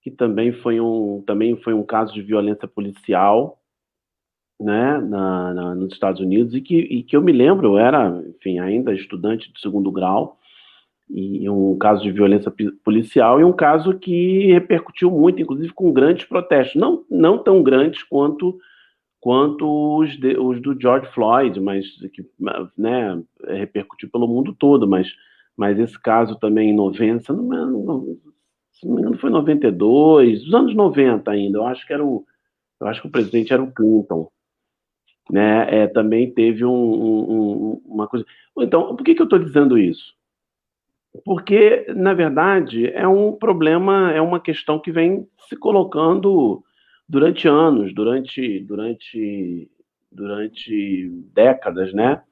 que também foi um caso de violência policial, né, nos Estados Unidos, e que eu me lembro, eu era, enfim, ainda estudante de segundo grau, e um caso de violência policial, e um caso que repercutiu muito, inclusive com grandes protestos, não tão grandes quanto os do George Floyd, mas que, né, repercutiu pelo mundo todo, mas esse caso também em 90, se não me engano foi 92, os anos 90 ainda, eu acho que o presidente era o Clinton, né? Também teve uma coisa. Então, por que eu estou dizendo isso? Porque, na verdade, é um problema, é uma questão que vem se colocando durante anos, durante décadas, né?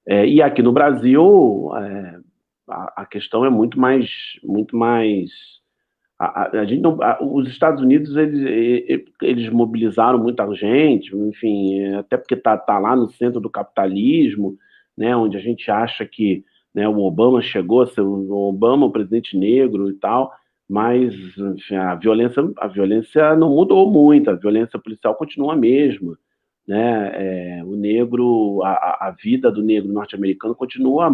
E aqui no Brasil, a questão é muito mais a gente não, os Estados Unidos eles mobilizaram muita gente, enfim, até porque tá lá no centro do capitalismo, né, onde a gente acha que, né, o Obama chegou a ser o presidente negro e tal, mas enfim, a violência não mudou muito, a violência policial continua a mesma, né? O negro, a vida do negro norte-americano continua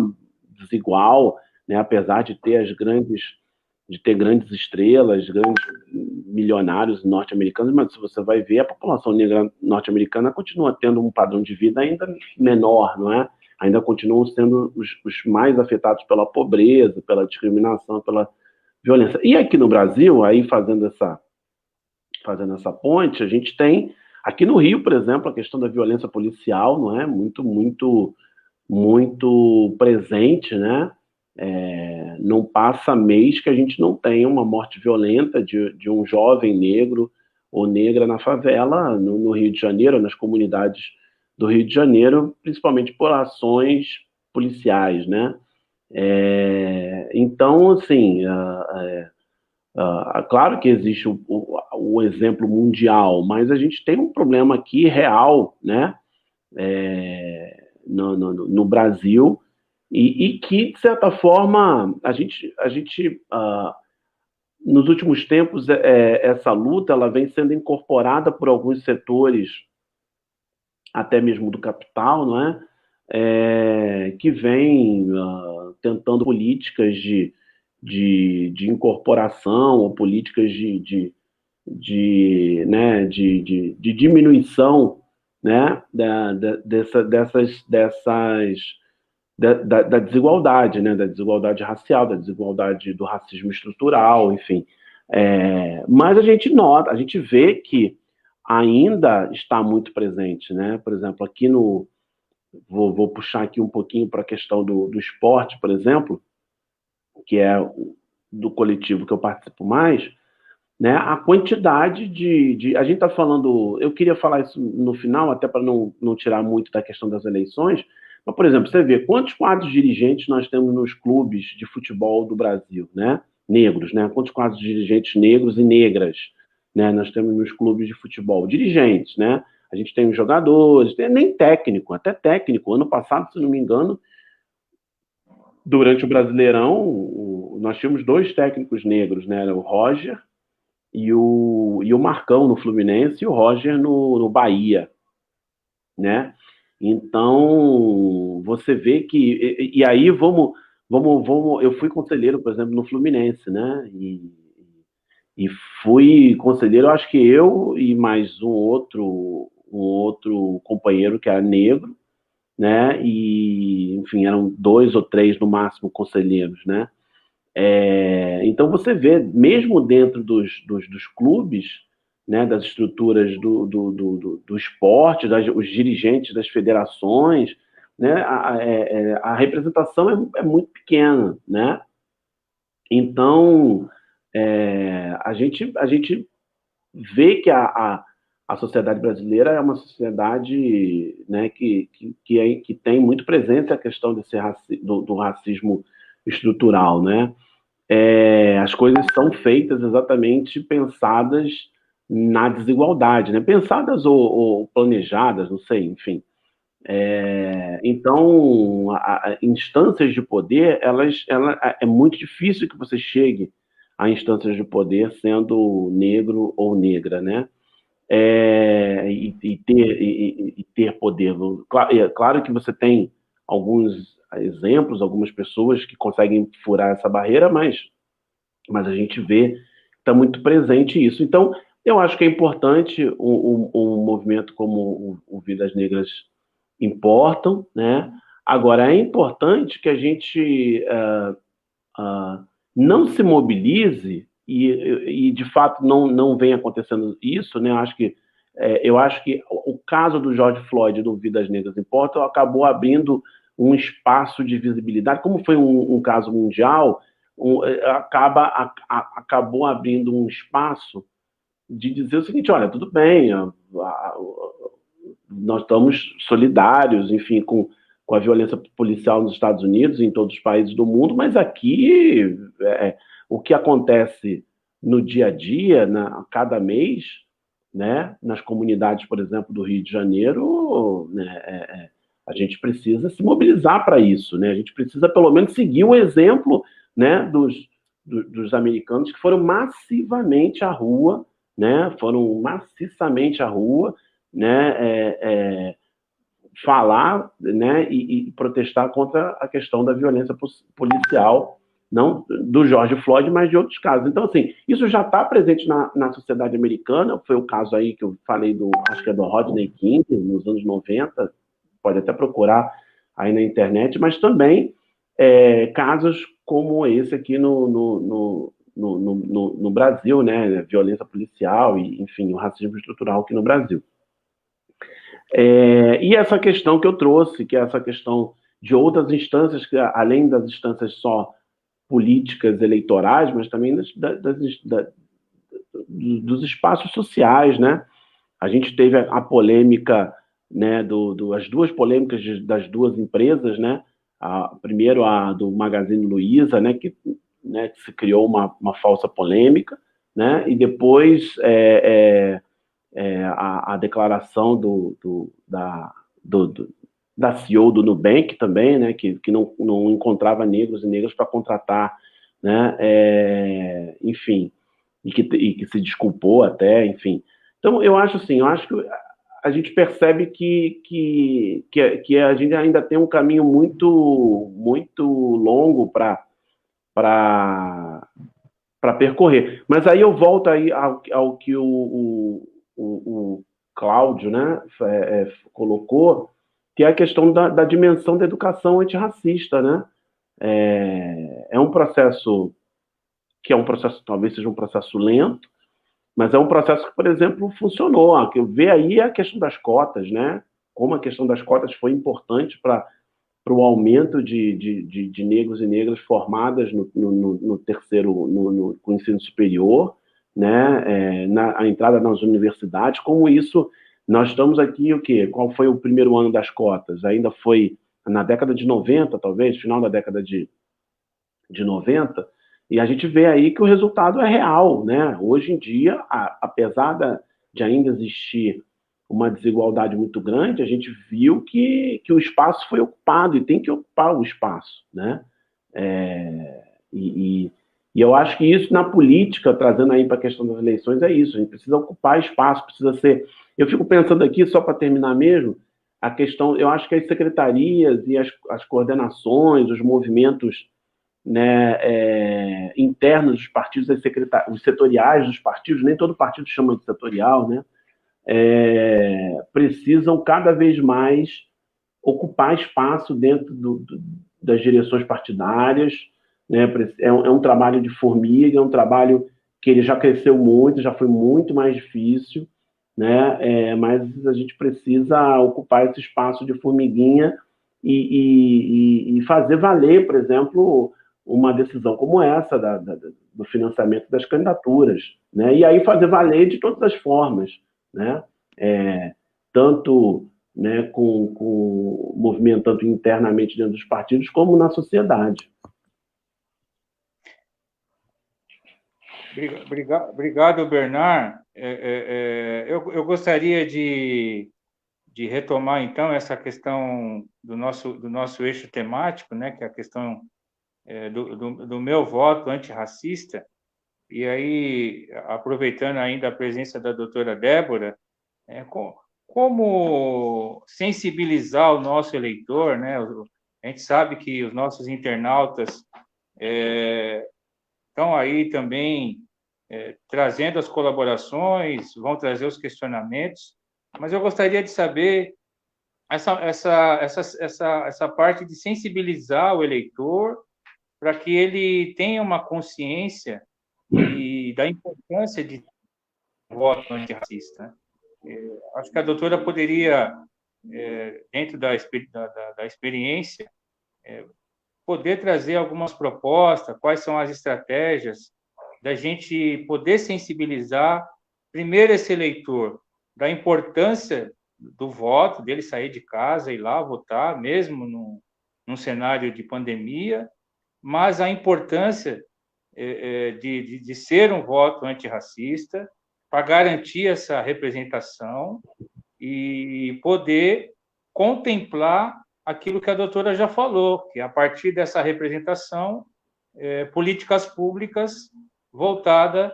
desigual, né? Apesar de ter grandes estrelas, grandes milionários norte-americanos, mas se você vai ver, a população negra norte-americana continua tendo um padrão de vida ainda menor, não é? Ainda continuam sendo os mais afetados pela pobreza, pela discriminação, pela violência. E aqui no Brasil, aí fazendo essa ponte, a gente tem, aqui no Rio, por exemplo, a questão da violência policial, não é? Muito, muito, muito presente, né? Não passa mês que a gente não tenha uma morte violenta de um jovem negro ou negra na favela, no Rio de Janeiro, nas comunidades do Rio de Janeiro, principalmente por ações policiais, né? Então, assim, claro que existe o exemplo mundial, mas a gente tem um problema aqui real, né? No Brasil, e que, de certa forma, a gente nos últimos tempos, essa luta ela vem sendo incorporada por alguns setores, até mesmo do capital, não é? Que vem tentando políticas de incorporação ou políticas de diminuição, né, da desigualdade, né, da desigualdade racial, da desigualdade do racismo estrutural, enfim. Mas a gente nota, a gente vê que ainda está muito presente, né? Por exemplo, aqui vou puxar aqui um pouquinho para a questão do esporte, por exemplo, que é do coletivo que eu participo mais, né? A quantidade a gente está falando, eu queria falar isso no final, até para não tirar muito da questão das eleições, mas, por exemplo, você vê quantos quadros dirigentes nós temos nos clubes de futebol do Brasil, né? Negros, né? Quantos quadros dirigentes negros e negras, né? Nós temos nos clubes de futebol, dirigentes, né? A gente tem os jogadores, nem técnico, até técnico. Ano passado, se não me engano, durante o Brasileirão, nós tínhamos 2 técnicos negros, né? O Roger e o Marcão no Fluminense e o Roger no Bahia, né? Então, você vê que... E aí, eu fui conselheiro, por exemplo, no Fluminense, né? E fui conselheiro, acho que eu e mais um outro companheiro que era negro, né? E, enfim, eram 2 ou 3 no máximo conselheiros, né? Então você vê, mesmo dentro dos clubes, né, das estruturas do esporte, os dirigentes das federações, né, a representação é muito pequena, né? Então a gente vê que a sociedade brasileira é uma sociedade, né, que tem muito presente a questão do racismo estrutural, né? As coisas são feitas exatamente pensadas na desigualdade, né? Pensadas ou planejadas, não sei, enfim. Então, instâncias de poder, é muito difícil que você chegue a instâncias de poder sendo negro ou negra, né? E ter poder. Claro que você tem alguns exemplos, algumas pessoas que conseguem furar essa barreira, mas a gente vê que está muito presente isso. Então, eu acho que é importante um movimento como o Vidas Negras importam, né? Agora, é importante que a gente não se mobilize e de fato não vem acontecendo isso, né? Eu acho que o caso do George Floyd do Vidas Negras Importam acabou abrindo um espaço de visibilidade, como foi um caso mundial, acabou abrindo um espaço de dizer o seguinte: olha, tudo bem, nós estamos solidários, enfim, com a violência policial nos Estados Unidos e em todos os países do mundo, mas aqui o que acontece no dia a dia, a cada mês, né, nas comunidades, por exemplo, do Rio de Janeiro, né, a gente precisa se mobilizar para isso, né? A gente precisa, pelo menos, seguir o exemplo, né, dos americanos que foram massivamente à rua, né? Foram maciçamente à rua, né? falar, né, e protestar contra a questão da violência policial, não do George Floyd, mas de outros casos. Então, assim, isso já está presente na sociedade americana. Foi o caso aí que eu falei acho que é do Rodney King, nos anos 90, pode até procurar aí na internet, mas também casos como esse aqui no Brasil, né, violência policial e, enfim, o racismo estrutural aqui no Brasil. E essa questão que eu trouxe, que é essa questão de outras instâncias, que, além das instâncias só políticas eleitorais, mas também dos espaços sociais, né? A gente teve a polêmica, né, as duas polêmicas das duas empresas, né? Primeiro a do Magazine Luiza, né, que se criou uma falsa polêmica, né? E depois a declaração da CEO do Nubank também, né, que não encontrava negros e negras para contratar, né, enfim, e que se desculpou até, enfim. Então, eu acho que a gente percebe que a gente ainda tem um caminho muito, muito longo para percorrer. Mas aí eu volto aí ao que o Cláudio, né, colocou, que é a questão da dimensão da educação antirracista, né? É um processo que talvez seja um processo lento, mas é um processo que, por exemplo, funcionou. O que eu vejo aí é a questão das cotas, né? Como a questão das cotas foi importante para o aumento de negros e negras formadas no terceiro, no ensino superior, né? A entrada nas universidades, como isso, nós estamos aqui, o quê? Qual foi o primeiro ano das cotas? Ainda foi na década de 90, talvez, final da década de 90, e a gente vê aí que o resultado é real, né? Hoje em dia, apesar de ainda existir uma desigualdade muito grande, a gente viu que o espaço foi ocupado e tem que ocupar o espaço, né? E eu acho que isso na política, trazendo aí para a questão das eleições, é isso. A gente precisa ocupar espaço, precisa ser... Eu fico pensando aqui, só para terminar mesmo, a questão... Eu acho que as secretarias e as coordenações, os movimentos, né, internos dos partidos, os setoriais dos partidos, nem todo partido chama de setorial, né? Precisam cada vez mais ocupar espaço dentro das direções partidárias, né? É um trabalho de formiga, é um trabalho que ele já cresceu muito, já foi muito mais difícil, né? Mas a gente precisa ocupar esse espaço de formiguinha e fazer valer, por exemplo, uma decisão como essa do financiamento das candidaturas, né? E aí fazer valer de todas as formas, né? Tanto, né, movimentando internamente dentro dos partidos, como na sociedade. Obrigado, Bernard. Eu gostaria de retomar, então, essa questão do nosso eixo temático, né, que é a questão do meu voto antirracista, e aí, aproveitando ainda a presença da doutora Débora, como sensibilizar o nosso eleitor, né? A gente sabe que os nossos internautas estão aí também trazendo as colaborações, vão trazer os questionamentos, mas eu gostaria de saber essa parte de sensibilizar o eleitor para que ele tenha uma consciência da importância de voto antirracista, né? Acho que a doutora poderia, dentro da experiência, poder trazer algumas propostas, quais são as estratégias da gente poder sensibilizar, primeiro, esse eleitor, da importância do voto, dele sair de casa e ir lá votar, mesmo num cenário de pandemia, mas a importância de ser um voto antirracista, para garantir essa representação e poder contemplar aquilo que a doutora já falou, que a partir dessa representação, políticas públicas voltadas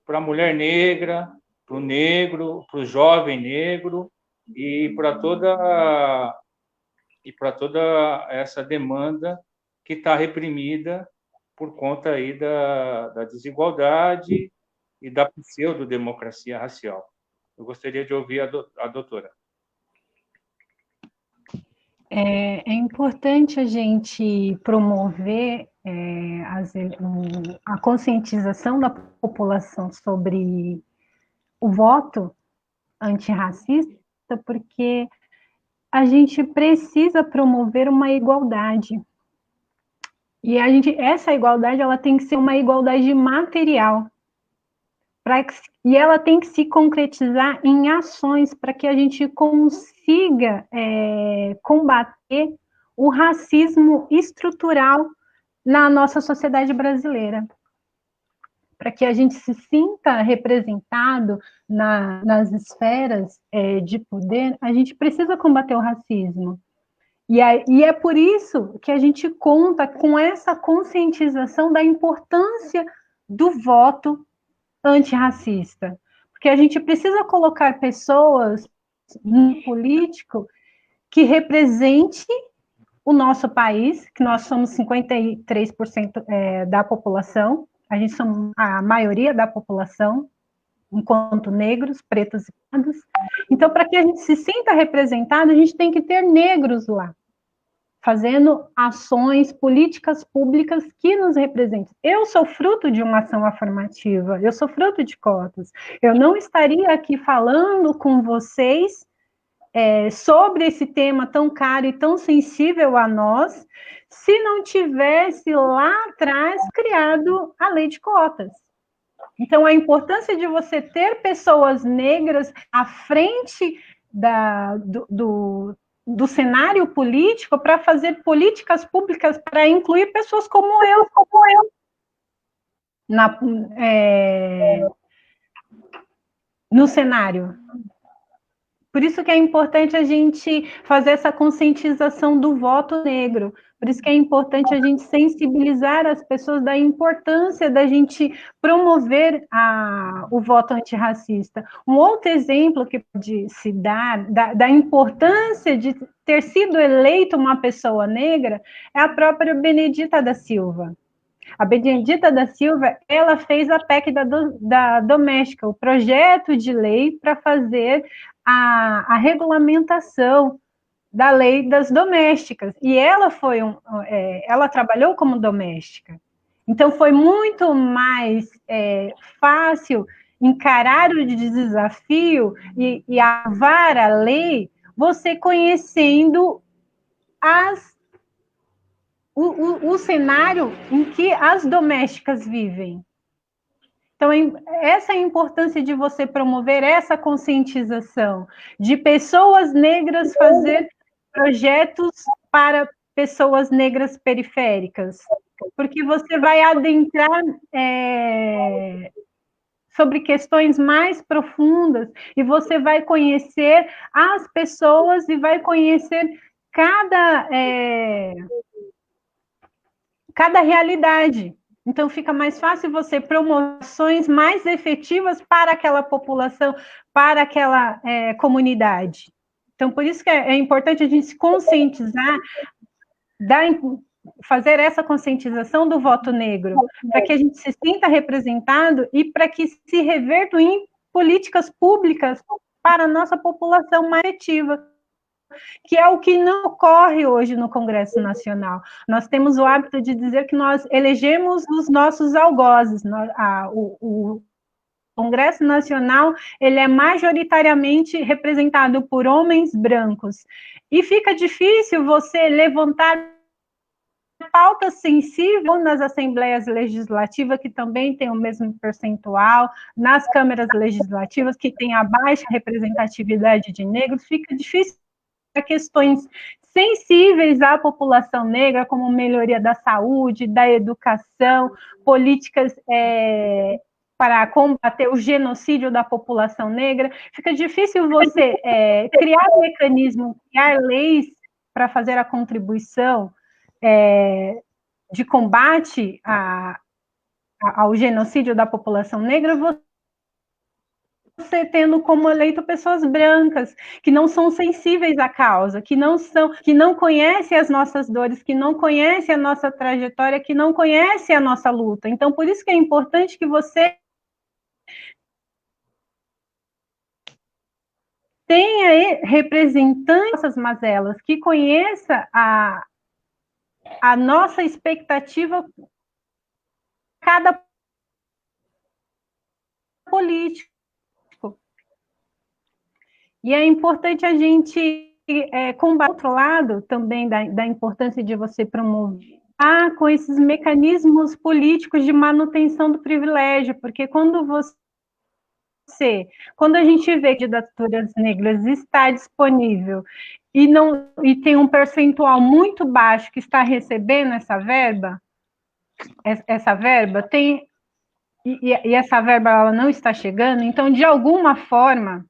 para a mulher negra, para o negro, para o jovem negro e para toda e para toda essa demanda que está reprimida por conta aí da desigualdade e da pseudo-democracia racial. Eu gostaria de ouvir a doutora. É importante a gente promover a conscientização da população sobre o voto antirracista, porque a gente precisa promover uma igualdade. E essa igualdade ela tem que ser uma igualdade material. E ela tem que se concretizar em ações para que a gente consiga combater o racismo estrutural na nossa sociedade brasileira. Para que a gente se sinta representado nas esferas de poder, a gente precisa combater o racismo. E é por isso que a gente conta com essa conscientização da importância do voto antirracista, porque a gente precisa colocar pessoas no político que represente o nosso país, que nós somos 53% da população, a gente somos a maioria da população, enquanto negros, pretos e pardos. Então, para que a gente se sinta representado, a gente tem que ter negros lá, fazendo ações, políticas públicas que nos representem. Eu sou fruto de uma ação afirmativa, eu sou fruto de cotas. Eu não estaria aqui falando com vocês sobre esse tema tão caro e tão sensível a nós, se não tivesse lá atrás criado a lei de cotas. Então, a importância de você ter pessoas negras à frente do cenário político para fazer políticas públicas para incluir pessoas como eu, no cenário. Por isso que é importante a gente fazer essa conscientização do voto negro. Por isso que é importante a gente sensibilizar as pessoas da importância da gente promover o voto antirracista. Um outro exemplo que pode se dar da importância de ter sido eleita uma pessoa negra é a própria Benedita da Silva. A Benedita da Silva, ela fez a PEC da doméstica, o projeto de lei para fazer a regulamentação da lei das domésticas, e ela ela trabalhou como doméstica. Então, foi muito mais fácil encarar o desafio e avar a lei, você conhecendo o cenário em que as domésticas vivem. Então, essa é a importância de você promover essa conscientização, de pessoas negras fazer projetos para pessoas negras periféricas, porque você vai adentrar sobre questões mais profundas e você vai conhecer as pessoas e vai conhecer cada realidade. Então, fica mais fácil você promover ações mais efetivas para aquela população, para aquela comunidade. Então, por isso que é importante a gente se conscientizar, fazer essa conscientização do voto negro, para que a gente se sinta representado e para que se reverta em políticas públicas para a nossa população mais efetiva, que é o que não ocorre hoje no Congresso Nacional. Nós temos o hábito de dizer que nós elegemos os nossos algozes. O Congresso Nacional, ele é majoritariamente representado por homens brancos. E fica difícil você levantar pautas sensíveis nas assembleias legislativas, que também tem o mesmo percentual, nas câmaras legislativas, que tem a baixa representatividade de negros, fica difícil questões sensíveis à população negra, como melhoria da saúde, da educação, políticas para combater o genocídio da população negra. Fica difícil você criar mecanismos, criar leis para fazer a contribuição de combate ao genocídio da população negra, você tendo como eleito pessoas brancas, que não são sensíveis à causa, que não conhecem as nossas dores, que não conhecem a nossa trajetória, que não conhecem a nossa luta. Então, por isso que é importante que você tenha representantes dessas mazelas, que conheça a nossa expectativa cada político. E é importante a gente combater, outro lado, também da importância de você promover com esses mecanismos políticos de manutenção do privilégio, porque quando a gente vê que candidaturas negras está disponível e tem um percentual muito baixo que está recebendo essa verba tem e essa verba ela não está chegando, então de alguma forma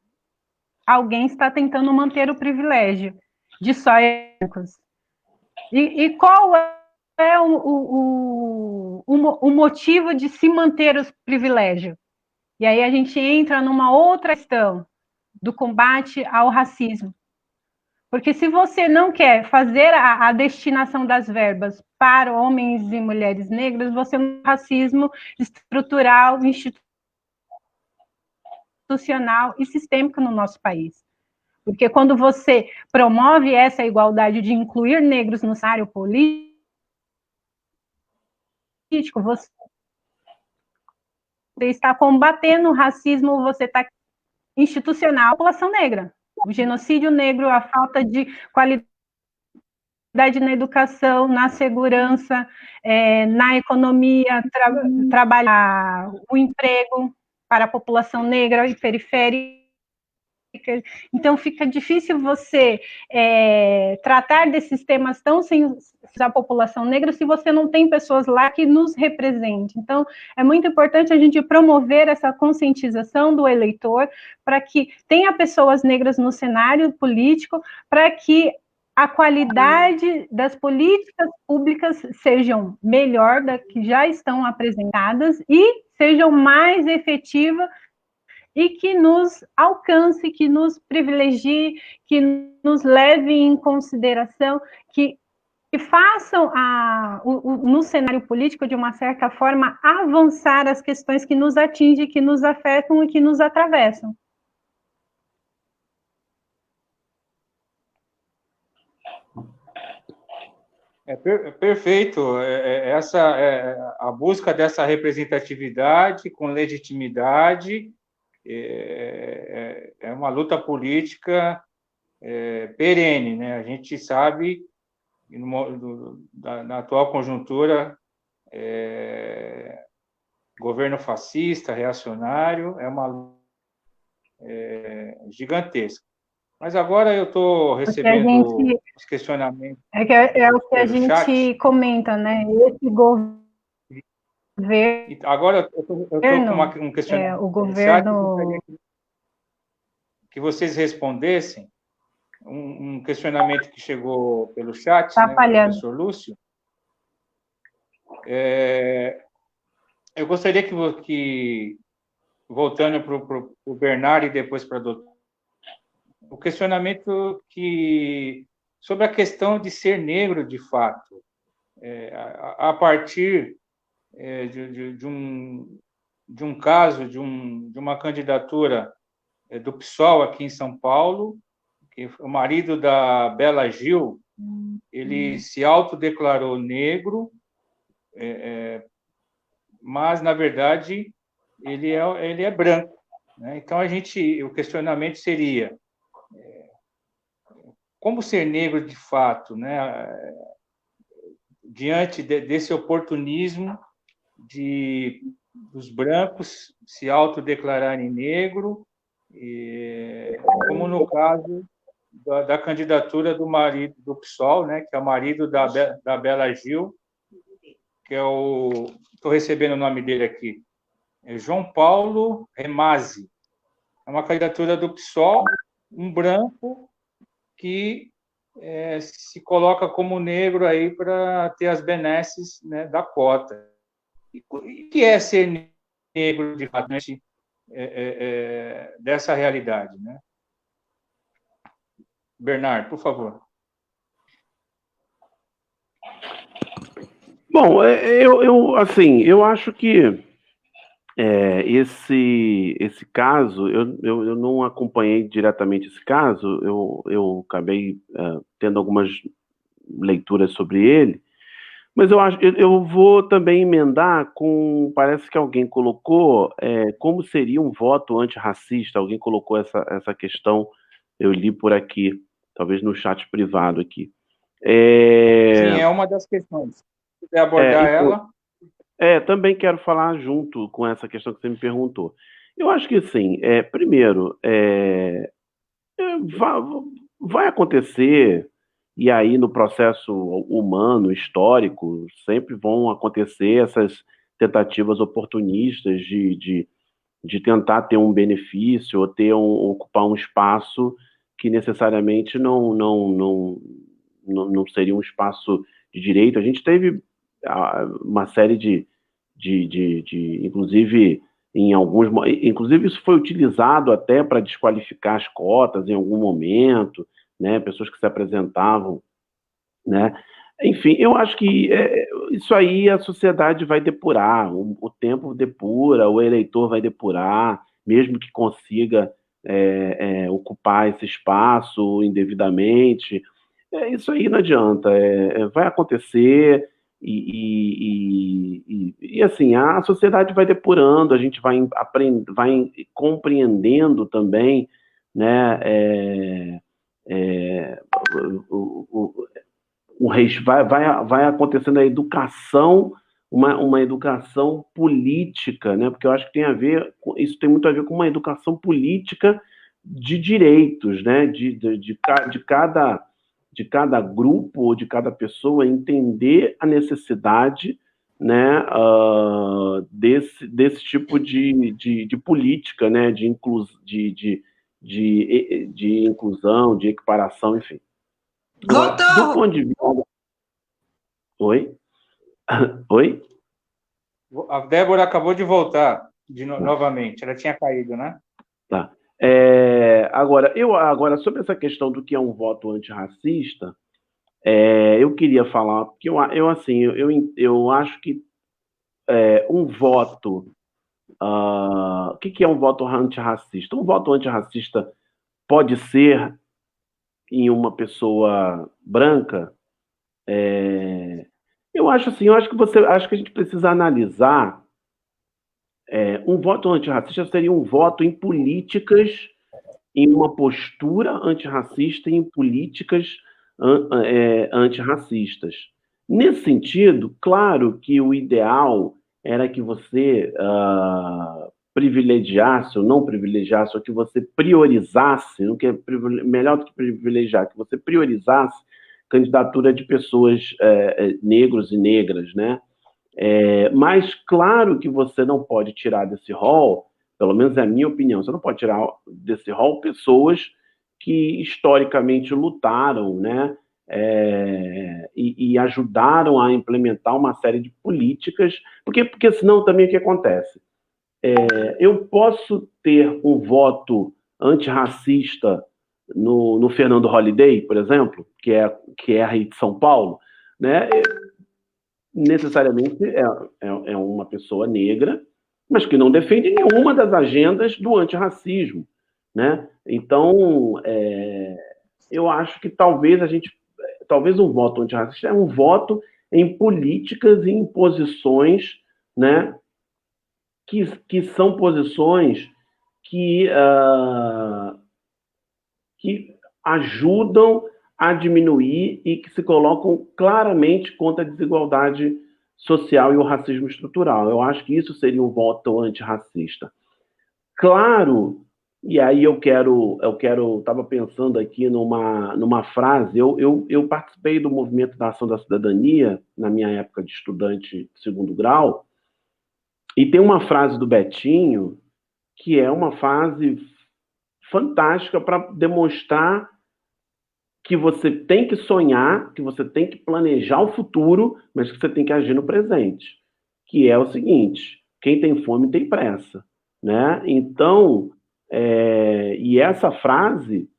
alguém está tentando manter o privilégio de só brancos. E qual é o motivo de se manter o privilégio? E aí a gente entra numa outra questão do combate ao racismo. Porque se você não quer fazer a destinação das verbas para homens e mulheres negras, você tem um racismo estrutural, institucional e sistêmico no nosso país. Porque quando você promove essa igualdade de incluir negros no cenário político, você está combatendo o racismo, você está institucional a população negra. O genocídio negro, a falta de qualidade na educação, na segurança, na economia, trabalhar o emprego para a população negra e periférica. Então, fica difícil você tratar desses temas tão sensíveis à população negra se você não tem pessoas lá que nos representem. Então, é muito importante a gente promover essa conscientização do eleitor para que tenha pessoas negras no cenário político, para que a qualidade das políticas públicas sejam melhor das que já estão apresentadas e sejam mais efetivas e que nos alcance, que nos privilegie, que nos leve em consideração, que façam no cenário político, de uma certa forma, avançar as questões que nos atingem, que nos afetam e que nos atravessam. Perfeito. A busca dessa representatividade com legitimidade é uma luta política perene, né? A gente sabe, na atual conjuntura, governo fascista, reacionário, é uma luta gigantesca. Mas agora eu estou recebendo os questionamentos. É o que a gente chat. Comenta, né? Esse governo. Agora eu estou com um questionamento. O governo. Que vocês respondessem um questionamento que chegou pelo chat, Tá né, falhando. professor Lúcio. Eu gostaria que voltando para o Bernardo e depois para a doutora, o questionamento sobre a questão de ser negro de fato, a partir de um caso, de uma candidatura do PSOL aqui em São Paulo, que o marido da Bela Gil, ele se autodeclarou negro, mas, na verdade, ele é branco, né? Então, o questionamento seria como ser negro de fato, né? Diante desse oportunismo dos brancos se autodeclararem negro, como no caso da candidatura do marido do PSOL, né, que é o marido da Bela Gil, que estou recebendo o nome dele aqui, João Paulo Remazzi. É uma candidatura do PSOL, um branco que se coloca como negro aí para ter as benesses, né, da cota. E que é ser negro de fato? dessa realidade, né? Bernardo, por favor. Bom, eu acho que esse caso, eu não acompanhei diretamente esse caso, eu acabei tendo algumas leituras sobre ele, mas eu vou também emendar com, parece que alguém colocou como seria um voto antirracista, alguém colocou essa questão, eu li por aqui, talvez no chat privado aqui. Sim, é uma das questões. Se puder abordar ela. Também quero falar junto com essa questão que você me perguntou. Eu acho que, sim, primeiro, vai acontecer, e aí no processo humano, histórico, sempre vão acontecer essas tentativas oportunistas de tentar ter um benefício ou ocupar um espaço que necessariamente não seria um espaço de direito. A gente teve uma série de inclusive inclusive isso foi utilizado até para desqualificar as cotas em algum momento, né? Pessoas que se apresentavam, né? Enfim, eu acho que isso aí a sociedade vai depurar, o tempo depura, o eleitor vai depurar, mesmo que consiga ocupar esse espaço indevidamente. Isso aí não adianta, vai acontecer e assim, a sociedade vai depurando, a gente vai compreendendo também, né, vai acontecendo a educação, uma educação política, né, porque eu acho que isso tem muito a ver com uma educação política de direitos, né, de cada grupo ou de cada pessoa entender a necessidade, né, desse tipo de política, né, de inclusão, de equiparação, enfim. Do ponto de vista... Oi? Oi? A Débora acabou de voltar novamente, ela tinha caído, né? Tá. Agora, sobre essa questão do que é um voto antirracista, eu queria falar, porque eu acho que um voto... o que é um voto antirracista? Um voto antirracista pode ser em uma pessoa branca? Eu acho que a gente precisa analisar. Um voto antirracista seria um voto em políticas, em uma postura antirracista e em políticas antirracistas. Nesse sentido, claro que o ideal era que você privilegiasse ou não privilegiasse, ou que você priorizasse, não que é melhor do que privilegiar, que você priorizasse candidatura de pessoas negros e negras, né? Mas claro que você não pode tirar desse rol, pelo menos é a minha opinião, você não pode tirar desse rol pessoas que historicamente lutaram, né, e ajudaram a implementar uma série de políticas, porque senão também o que acontece? Eu posso ter um voto antirracista no Fernando Holliday, por exemplo, que é aí de São Paulo, né? Necessariamente é uma pessoa negra, mas que não defende nenhuma das agendas do antirracismo, né? Então, eu acho que talvez um voto antirracista é um voto em políticas e em posições, né, que são posições que ajudam a diminuir e que se colocam claramente contra a desigualdade social e o racismo estrutural. Eu acho que isso seria um voto antirracista. Claro, e aí eu estava pensando aqui numa frase, eu participei do movimento da Ação da Cidadania, na minha época de estudante de segundo grau, e tem uma frase do Betinho, que é uma frase fantástica para demonstrar que você tem que sonhar, que você tem que planejar o futuro, mas que você tem que agir no presente. Que é o seguinte: quem tem fome tem pressa. né? Então, e essa frase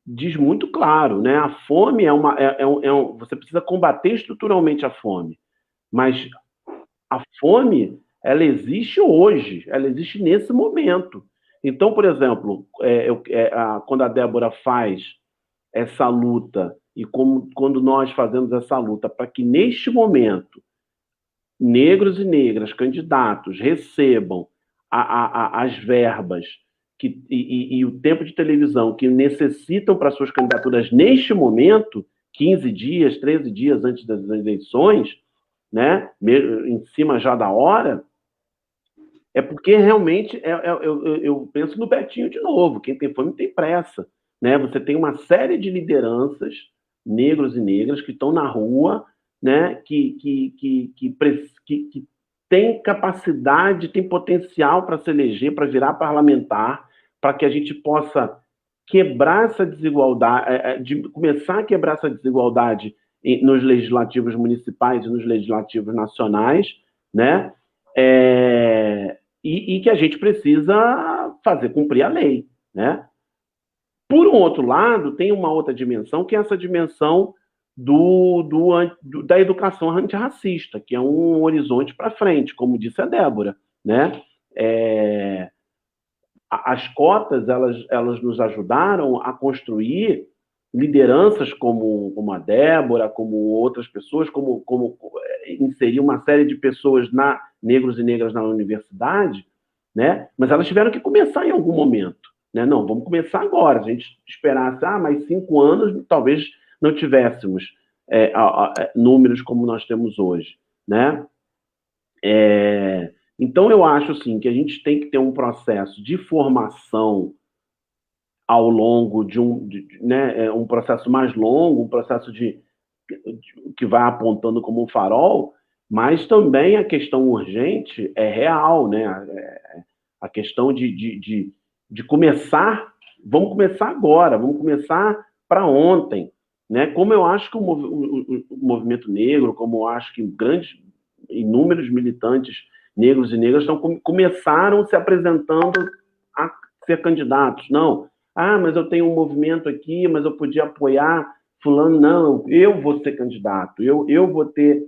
diz muito claro, né? A fome você precisa combater estruturalmente a fome, mas a fome, ela existe hoje, ela existe nesse momento. Então, por exemplo, quando a Débora faz essa luta e quando nós fazemos essa luta para que neste momento negros e negras, candidatos, recebam as verbas e o tempo de televisão que necessitam para suas candidaturas neste momento, 15 dias, 13 dias antes das eleições, né, em cima já da hora, é porque realmente eu penso no Betinho de novo, quem tem fome tem pressa. Né? Você tem uma série de lideranças, negros e negras, que estão na rua, né, que tem capacidade, tem potencial para se eleger, para virar parlamentar, para que a gente possa quebrar essa desigualdade, começar a quebrar essa desigualdade nos legislativos municipais e nos legislativos nacionais, né? E que a gente precisa fazer cumprir a lei, né? Por um outro lado, tem uma outra dimensão, que é essa dimensão da educação antirracista, que é um horizonte para frente, como disse a Débora, né? As cotas, elas nos ajudaram a construir lideranças como a Débora, como outras pessoas, como inserir uma série de pessoas, negros e negras na universidade, né? Mas elas tiveram que começar em algum momento. Né? Não, vamos começar agora. Se a gente esperasse mais 5 anos, talvez não tivéssemos números como nós temos hoje. Né? Então, eu acho assim, que a gente tem que ter um processo de formação ao longo de um processo mais longo, um processo que vai apontando como um farol, mas também a questão urgente é real, né? A questão de começar, vamos começar agora, vamos começar para ontem, né? Como eu acho que o movimento negro, como eu acho que inúmeros militantes negros e negras começaram se apresentando a ser candidatos. Não, mas eu tenho um movimento aqui, mas eu podia apoiar fulano. Não, eu vou ser candidato, eu vou ter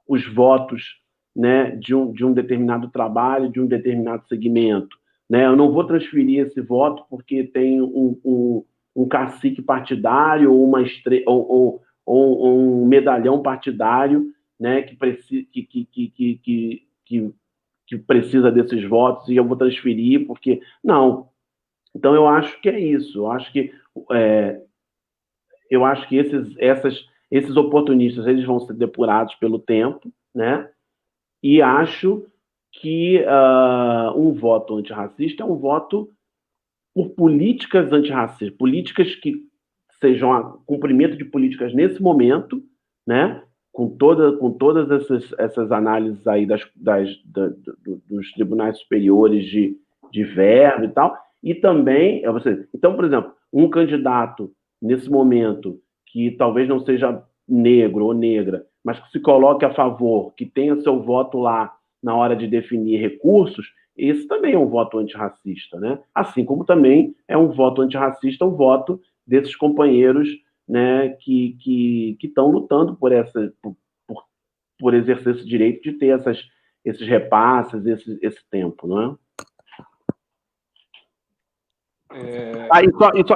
os votos, né, de um determinado trabalho, de um determinado segmento. Né? Eu não vou transferir esse voto porque tem um cacique partidário ou um medalhão partidário, né, que precisa desses votos e eu vou transferir porque... Não. Então, eu acho que é isso. Eu acho que esses oportunistas eles vão ser depurados pelo tempo, né? E acho que um voto antirracista é um voto por políticas antirracistas, políticas que sejam cumprimento de políticas nesse momento, né? Com todas essas análises aí dos tribunais superiores de verba e tal, e também, então, por exemplo, um candidato nesse momento que talvez não seja negro ou negra, mas que se coloque a favor, que tenha seu voto lá na hora de definir recursos, esse também é um voto antirracista, né? Assim como também é um voto antirracista o voto desses companheiros, né, que estão lutando por exercer esse direito de ter esses repasses, esse tempo, não é?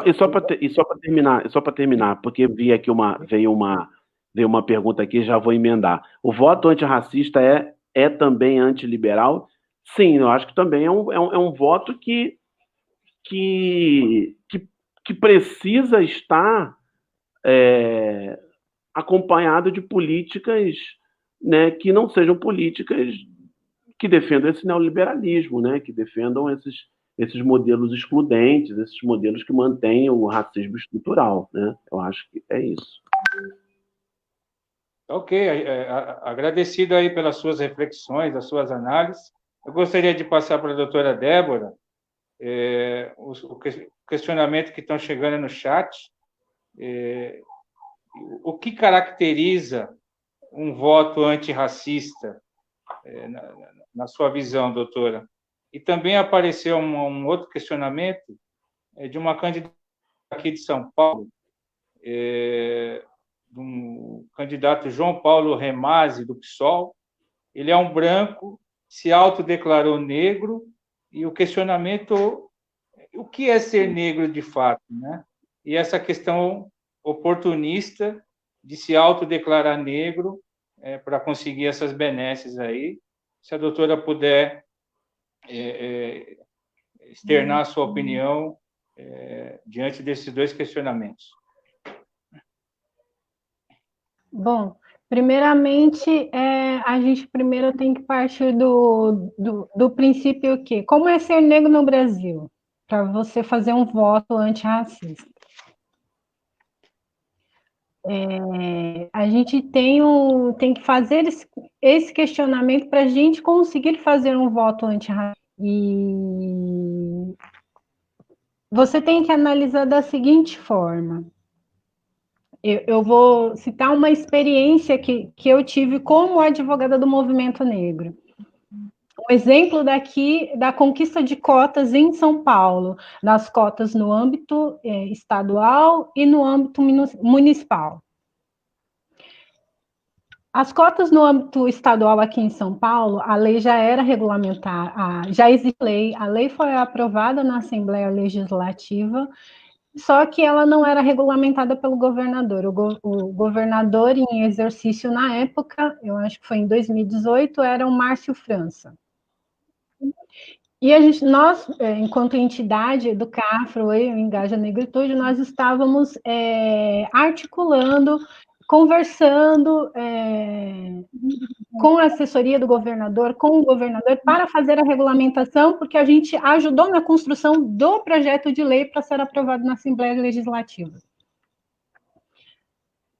E só para terminar, porque veio uma pergunta aqui, já vou emendar. O voto antirracista é também antiliberal? Sim, eu acho que também é um voto que precisa estar acompanhado de políticas, né, que não sejam políticas que defendam esse neoliberalismo, né, que defendam esses modelos excludentes, esses modelos que mantêm o racismo estrutural, né? Eu acho que é isso. Ok, agradecido aí pelas suas reflexões, as suas análises. Eu gostaria de passar para a doutora Débora o questionamento que estão chegando no chat. O que caracteriza um voto antirracista, na sua visão, doutora? E também apareceu um outro questionamento de uma candidata aqui de São Paulo, do candidato João Paulo Remasi, do PSOL. Ele é um branco, se autodeclarou negro, e o questionamento, o que é ser negro de fato, né? E essa questão oportunista de se autodeclarar negro para conseguir essas benesses aí. Se a doutora puder externar a sua opinião diante desses dois questionamentos. Bom, primeiramente, a gente primeiro tem que partir do princípio que, como é ser negro no Brasil, para você fazer um voto antirracista? A gente tem que fazer esse questionamento para a gente conseguir fazer um voto antirracista. E você tem que analisar da seguinte forma. Eu vou citar uma experiência que eu tive como advogada do movimento negro. Um exemplo daqui da conquista de cotas em São Paulo, das cotas no âmbito estadual e no âmbito municipal. As cotas no âmbito estadual aqui em São Paulo, a lei já era regulamentar, já existe lei, a lei foi aprovada na Assembleia Legislativa, só que ela não era regulamentada pelo governador. O governador em exercício na época, eu acho que foi em 2018, era o Márcio França. E nós, enquanto entidade do CAFRO, o Engaja Negritude, nós estávamos articulando, conversando com a assessoria do governador, com o governador, para fazer a regulamentação, porque a gente ajudou na construção do projeto de lei para ser aprovado na Assembleia Legislativa.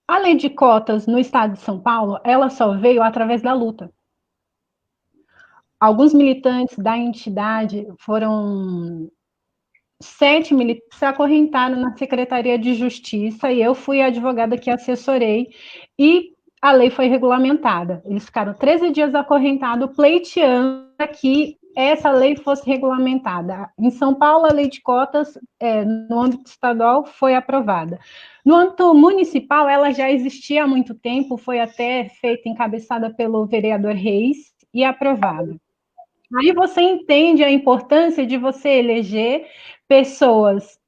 A lei de cotas no estado de São Paulo, ela só veio através da luta. Alguns militantes da entidade, foram 7 militantes, se acorrentaram na Secretaria de Justiça, e eu fui a advogada que assessorei, e a lei foi regulamentada. Eles ficaram 13 dias acorrentados, pleiteando que essa lei fosse regulamentada. Em São Paulo, a lei de cotas, no âmbito estadual, foi aprovada. No âmbito municipal, ela já existia há muito tempo, foi até feita, encabeçada pelo vereador Reis, e aprovada. Aí você entende a importância de você eleger pessoas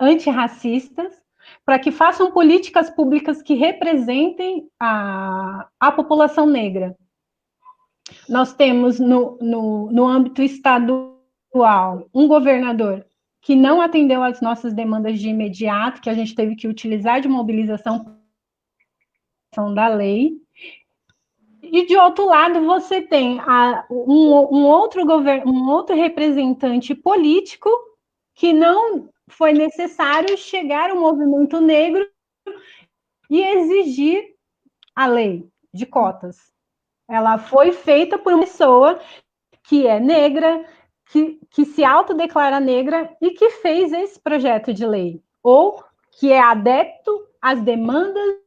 antirracistas, para que façam políticas públicas que representem a população negra. Nós temos no âmbito estadual um governador que não atendeu às nossas demandas de imediato, que a gente teve que utilizar de mobilização da lei. E, de outro lado, você tem um outro representante político que não foi necessário chegar ao movimento negro e exigir a lei de cotas. Ela foi feita por uma pessoa que é negra, que se autodeclara negra e que fez esse projeto de lei, ou que é adepto às demandas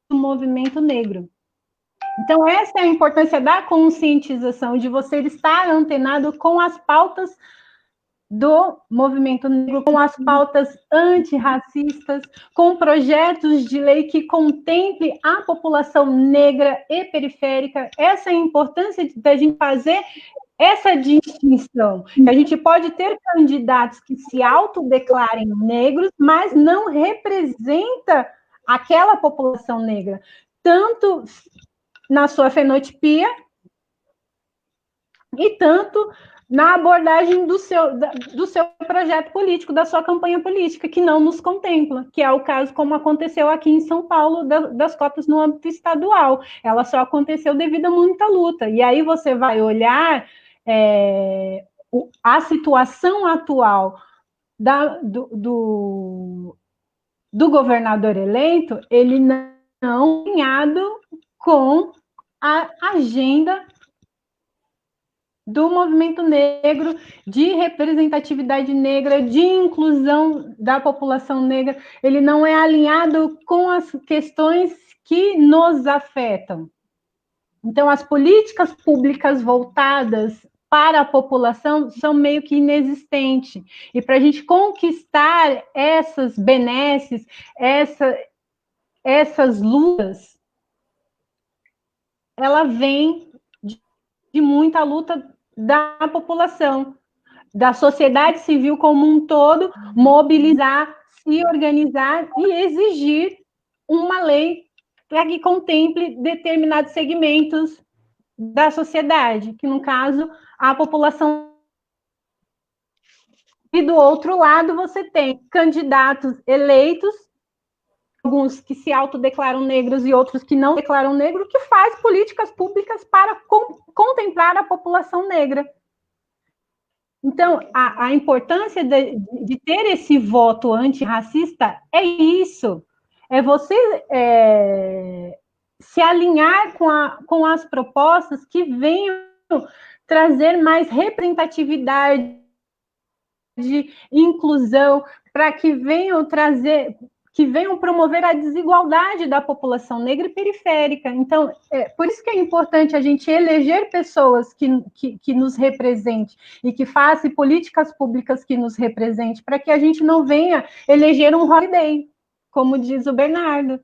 do movimento negro. Então, essa é a importância da conscientização, de você estar antenado com as pautas do movimento negro, com as pautas antirracistas, com projetos de lei que contemple a população negra e periférica. Essa é a importância da gente fazer essa distinção. A gente pode ter candidatos que se autodeclarem negros, mas não representa aquela população negra, tanto na sua fenotipia e tanto na abordagem do seu projeto político, da sua campanha política, que não nos contempla, que é o caso como aconteceu aqui em São Paulo, das cotas no âmbito estadual. Ela só aconteceu devido a muita luta. E aí você vai olhar a situação atual do governador eleito, ele não alinhado com a agenda do movimento negro, de representatividade negra, de inclusão da população negra. Ele não é alinhado com as questões que nos afetam. Então, as políticas públicas voltadas para a população são meio que inexistentes. E para a gente conquistar essas benesses, essas lutas, ela vem de muita luta da população, da sociedade civil como um todo, mobilizar, se organizar e exigir uma lei para que contemple determinados segmentos da sociedade, que no caso, a população. E do outro lado, você tem candidatos eleitos, alguns que se autodeclaram negros e outros que não declaram negro, que faz políticas públicas para contemplar a população negra. Então, a importância de ter esse voto antirracista é isso, é você se alinhar com as propostas que venham trazer mais representatividade, de inclusão, para que venham promover a desigualdade da população negra e periférica. Então, por isso que é importante a gente eleger pessoas que nos representem e que façam políticas públicas que nos representem, para que a gente não venha eleger um holiday, como diz o Bernardo.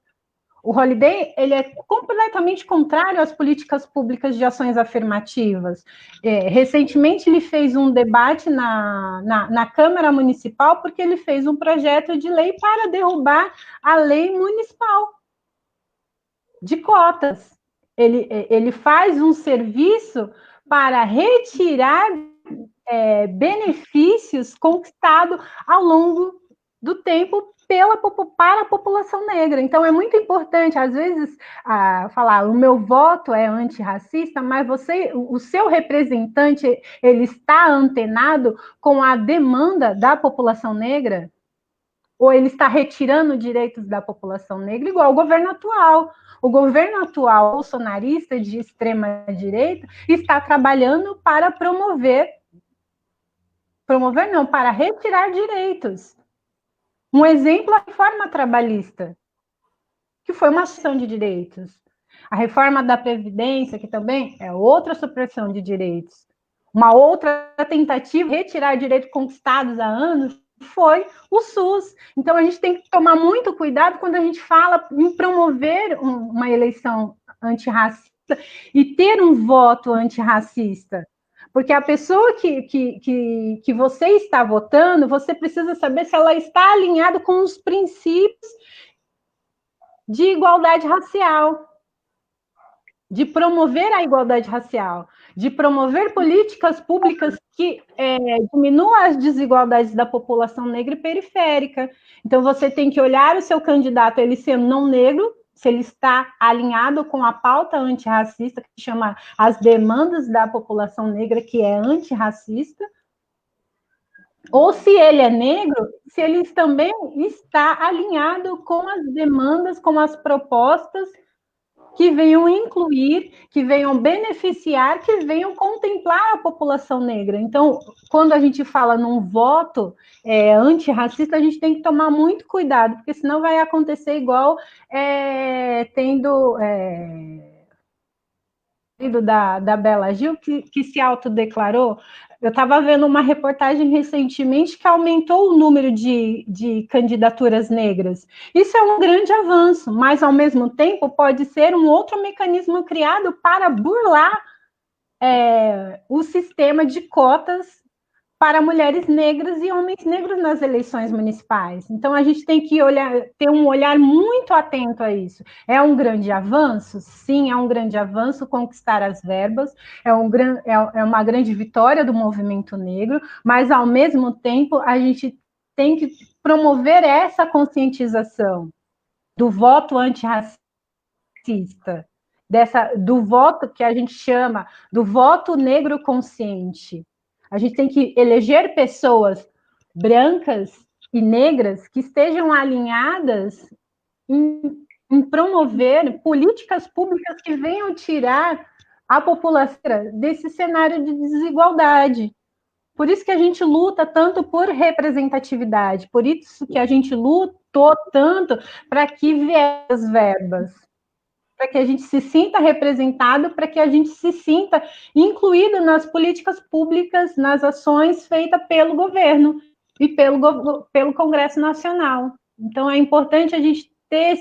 O holiday, ele é completamente contrário às políticas públicas de ações afirmativas. Recentemente, ele fez um debate na Câmara Municipal, porque ele fez um projeto de lei para derrubar a lei municipal de cotas. Ele faz um serviço para retirar benefícios conquistados ao longo do tempo para a população negra. Então, é muito importante, às vezes, falar, o meu voto é antirracista, mas o seu representante, ele está antenado com a demanda da população negra? Ou ele está retirando direitos da população negra, igual o governo atual. O governo atual, bolsonarista de extrema-direita, está trabalhando para para retirar direitos. Um exemplo é a reforma trabalhista, que foi uma supressão de direitos. A reforma da Previdência, que também é outra supressão de direitos. Uma outra tentativa de retirar direitos conquistados há anos foi o SUS. Então, a gente tem que tomar muito cuidado quando a gente fala em promover uma eleição antirracista e ter um voto antirracista. Porque a pessoa que você está votando, você precisa saber se ela está alinhada com os princípios de igualdade racial, de promover a igualdade racial, de promover políticas públicas que diminuam as desigualdades da população negra e periférica. Então, você tem que olhar o seu candidato, ele sendo não negro, se ele está alinhado com a pauta antirracista, que chama as demandas da população negra, que é antirracista, ou se ele é negro, se ele também está alinhado com as demandas, com as propostas que venham incluir, que venham beneficiar, que venham contemplar a população negra. Então, quando a gente fala num voto antirracista, a gente tem que tomar muito cuidado, porque senão vai acontecer igual tendo da Bela Gil, que se autodeclarou. Eu estava vendo uma reportagem recentemente que aumentou o número de candidaturas negras. Isso é um grande avanço, mas, ao mesmo tempo, pode ser um outro mecanismo criado para burlar o sistema de cotas para mulheres negras e homens negros nas eleições municipais. Então, a gente tem que ter um olhar muito atento a isso. É um grande avanço? Sim, é um grande avanço conquistar as verbas, é uma grande vitória do movimento negro, mas, ao mesmo tempo, a gente tem que promover essa conscientização do voto antirracista, do voto que a gente chama do voto negro consciente. A gente tem que eleger pessoas brancas e negras que estejam alinhadas em promover políticas públicas que venham tirar a população desse cenário de desigualdade. Por isso que a gente luta tanto por representatividade, por isso que a gente lutou tanto para que viessem as verbas. para que a gente se sinta representado, para que a gente se sinta incluído nas políticas públicas, nas ações feitas pelo governo e pelo Congresso Nacional. Então, é importante a gente ter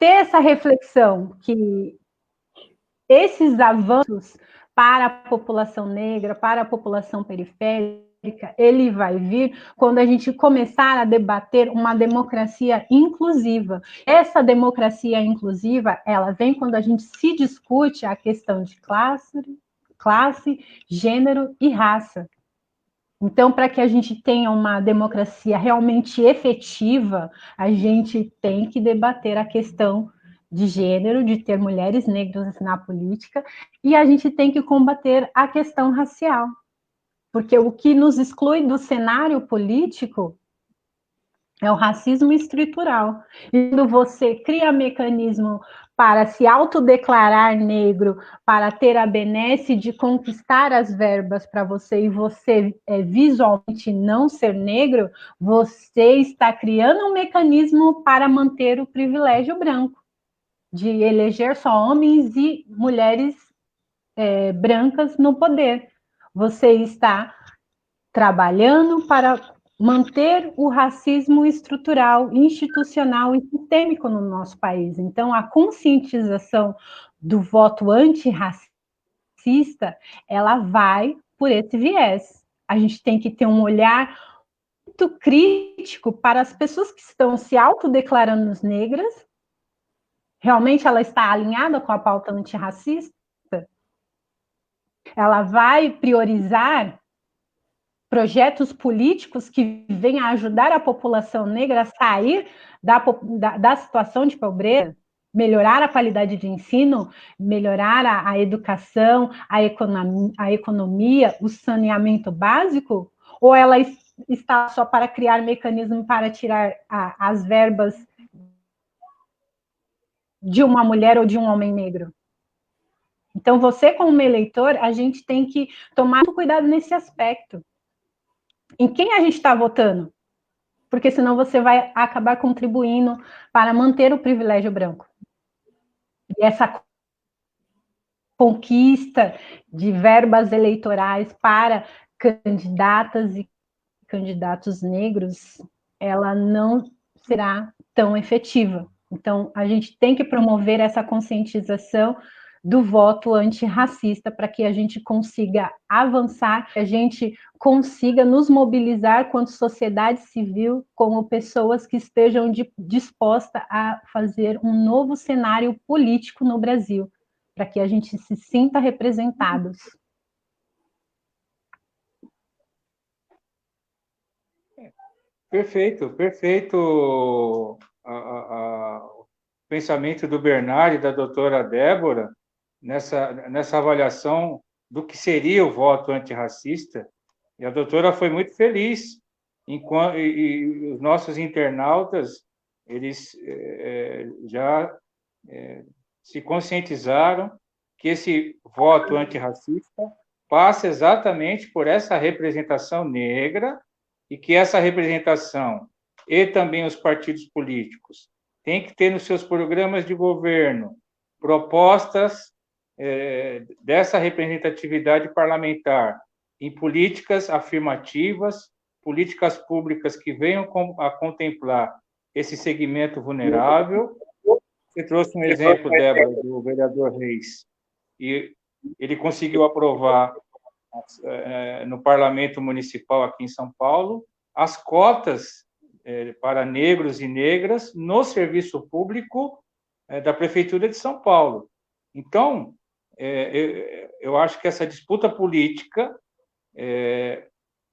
essa reflexão, que esses avanços para a população negra, para a população periférica, ele vai vir quando a gente começar a debater uma democracia inclusiva. Essa democracia inclusiva, ela vem quando a gente se discute a questão de classe, gênero e raça. Então, para que a gente tenha uma democracia realmente efetiva, a gente tem que debater a questão de gênero, de ter mulheres negras na política, e a gente tem que combater a questão racial. Porque o que nos exclui do cenário político é o racismo estrutural. E quando você cria mecanismo para se autodeclarar negro, para ter a benesse de conquistar as verbas para você, e você visualmente não ser negro, você está criando um mecanismo para manter o privilégio branco, de eleger só homens e mulheres brancas no poder. Você está trabalhando para manter o racismo estrutural, institucional e sistêmico no nosso país. Então, a conscientização do voto antirracista, ela vai por esse viés. A gente tem que ter um olhar muito crítico para as pessoas que estão se autodeclarando negras. Realmente ela está alinhada com a pauta antirracista? Ela vai priorizar projetos políticos que venham a ajudar a população negra a sair da situação de pobreza, melhorar a qualidade de ensino, melhorar a educação, a economia, o saneamento básico? Ou ela está só para criar mecanismos para tirar as verbas de uma mulher ou de um homem negro? Então, você, como eleitor, a gente tem que tomar cuidado nesse aspecto. Em quem a gente está votando? Porque senão você vai acabar contribuindo para manter o privilégio branco. E essa conquista de verbas eleitorais para candidatas e candidatos negros, ela não será tão efetiva. Então, a gente tem que promover essa conscientização do voto antirracista para que a gente consiga avançar, que a gente consiga nos mobilizar quanto sociedade civil, como pessoas que estejam dispostas a fazer um novo cenário político no Brasil, para que a gente se sinta representados. Perfeito, perfeito o pensamento do Bernardo e da doutora Débora nessa avaliação do que seria o voto antirracista, e a doutora foi muito feliz, e os nossos internautas, eles já se conscientizaram que esse voto antirracista passa exatamente por essa representação negra, e que essa representação e também os partidos políticos têm que ter nos seus programas de governo propostas dessa representatividade parlamentar em políticas afirmativas, políticas públicas que venham a contemplar esse segmento vulnerável. Você trouxe um exemplo, Débora, do vereador Reis, e ele conseguiu aprovar no Parlamento Municipal aqui em São Paulo as cotas para negros e negras no serviço público da Prefeitura de São Paulo. Então, eu acho que essa disputa política,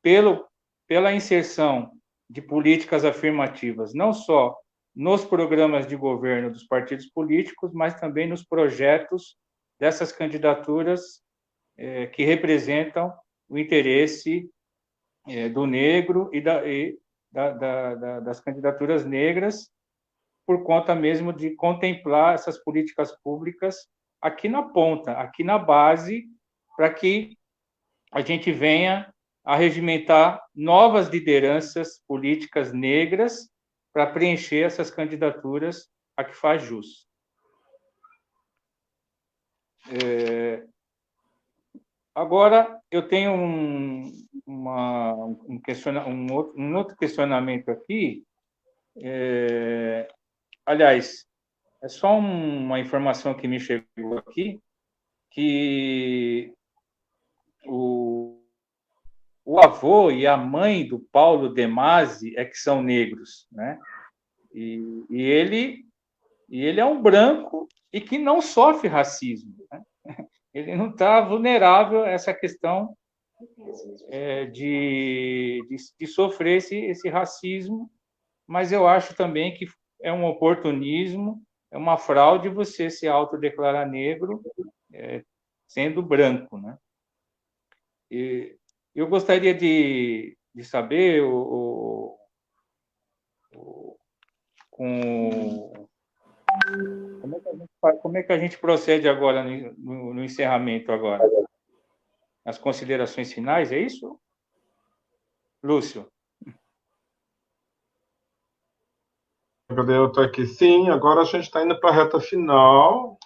pela inserção de políticas afirmativas, não só nos programas de governo dos partidos políticos, mas também nos projetos dessas candidaturas que representam o interesse do negro e das candidaturas negras, por conta mesmo de contemplar essas políticas públicas aqui na ponta, aqui na base, para que a gente venha a regimentar novas lideranças políticas negras para preencher essas candidaturas a que faz jus. Agora, eu tenho um outro questionamento aqui. Aliás, é só uma informação que me chegou aqui, que o avô e a mãe do Paulo De Masi é que são negros, né? E ele é um branco e que não sofre racismo, né? Ele não está vulnerável a essa questão de sofrer esse racismo, mas eu acho também que é um oportunismo, é uma fraude você se autodeclarar negro sendo branco, né? E eu gostaria de saber como é que a gente procede agora no encerramento agora. As considerações finais, é isso? Lúcio. Eu estou aqui, sim. Agora a gente está indo para a reta final.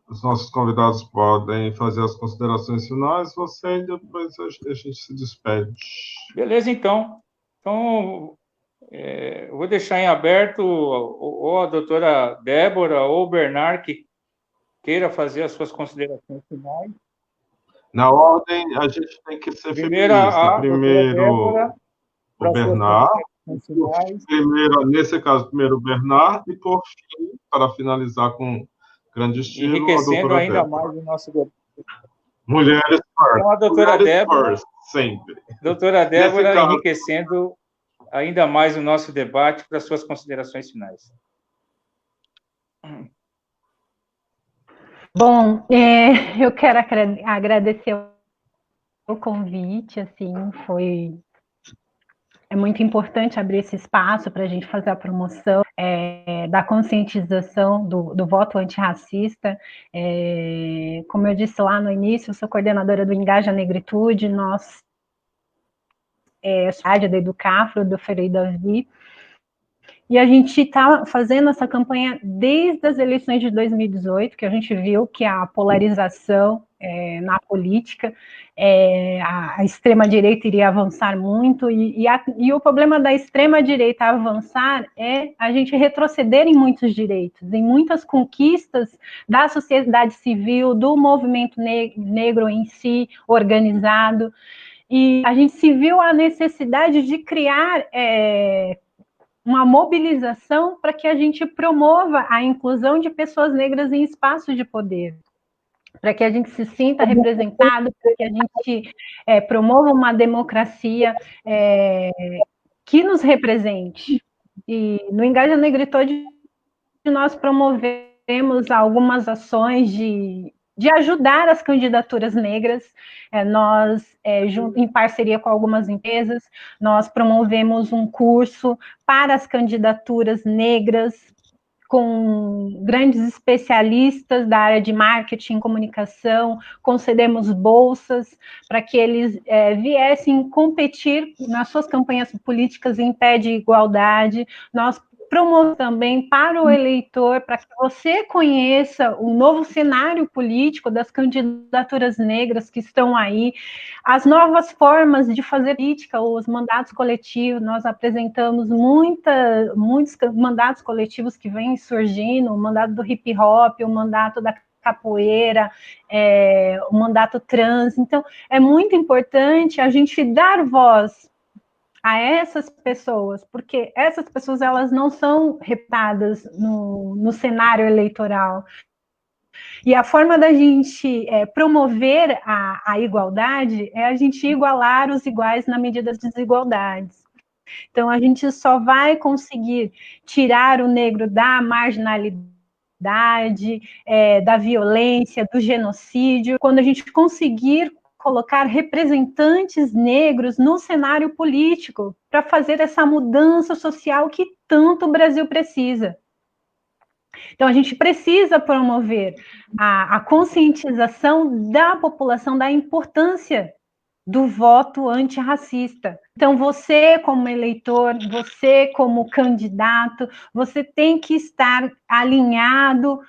Os nossos convidados podem fazer as considerações finais, você e depois a gente se despede. Beleza, então. Então, eu vou deixar em aberto ou a doutora Débora ou o Bernard que queira fazer as suas considerações finais. Na ordem, a gente tem que ser feminista. Primeiro, o Bernard. Primeiro o Bernard e, por fim, para finalizar com grande estilo, enriquecendo a ainda Débora. mais o nosso debate. Mulheres first. Então, a doutora Débora, first, sempre. Doutora Débora, enriquecendo ainda mais o nosso debate para suas considerações finais. Bom, eu quero agradecer o convite, assim, é muito importante abrir esse espaço para a gente fazer a promoção da conscientização do voto antirracista. Como eu disse lá no início, eu sou coordenadora do Engaja Negritude, nós da Educafro, do Ferei Davi, e a gente está fazendo essa campanha desde as eleições de 2018, que a gente viu que a polarização na política, a extrema-direita iria avançar muito, e o problema da extrema-direita avançar é a gente retroceder em muitos direitos, em muitas conquistas da sociedade civil, do movimento negro em si, organizado, e a gente se viu a necessidade de criar uma mobilização para que a gente promova a inclusão de pessoas negras em espaços de poder, para que a gente se sinta representado, para que a gente promova uma democracia que nos represente. E no Engaja Negritude nós promovemos algumas ações de ajudar as candidaturas negras, nós, em parceria com algumas empresas, nós promovemos um curso para as candidaturas negras, com grandes especialistas da área de marketing, comunicação, concedemos bolsas para que eles viessem competir nas suas campanhas políticas em pé de igualdade. Nós promovemos também para o eleitor, para que você conheça o novo cenário político das candidaturas negras que estão aí, as novas formas de fazer política, os mandatos coletivos. Nós apresentamos muitos mandatos coletivos que vêm surgindo, o mandato do hip hop, o mandato da capoeira, o mandato trans. Então, é muito importante a gente dar voz a essas pessoas, porque essas pessoas elas não são reputadas no cenário eleitoral. E a forma da gente promover a igualdade é a gente igualar os iguais na medida das desigualdades. Então, a gente só vai conseguir tirar o negro da marginalidade, da violência, do genocídio, quando a gente conseguir colocar representantes negros no cenário político para fazer essa mudança social que tanto o Brasil precisa. Então, a gente precisa promover a conscientização da população da importância do voto antirracista. Então, você como eleitor, você como candidato, você tem que estar alinhado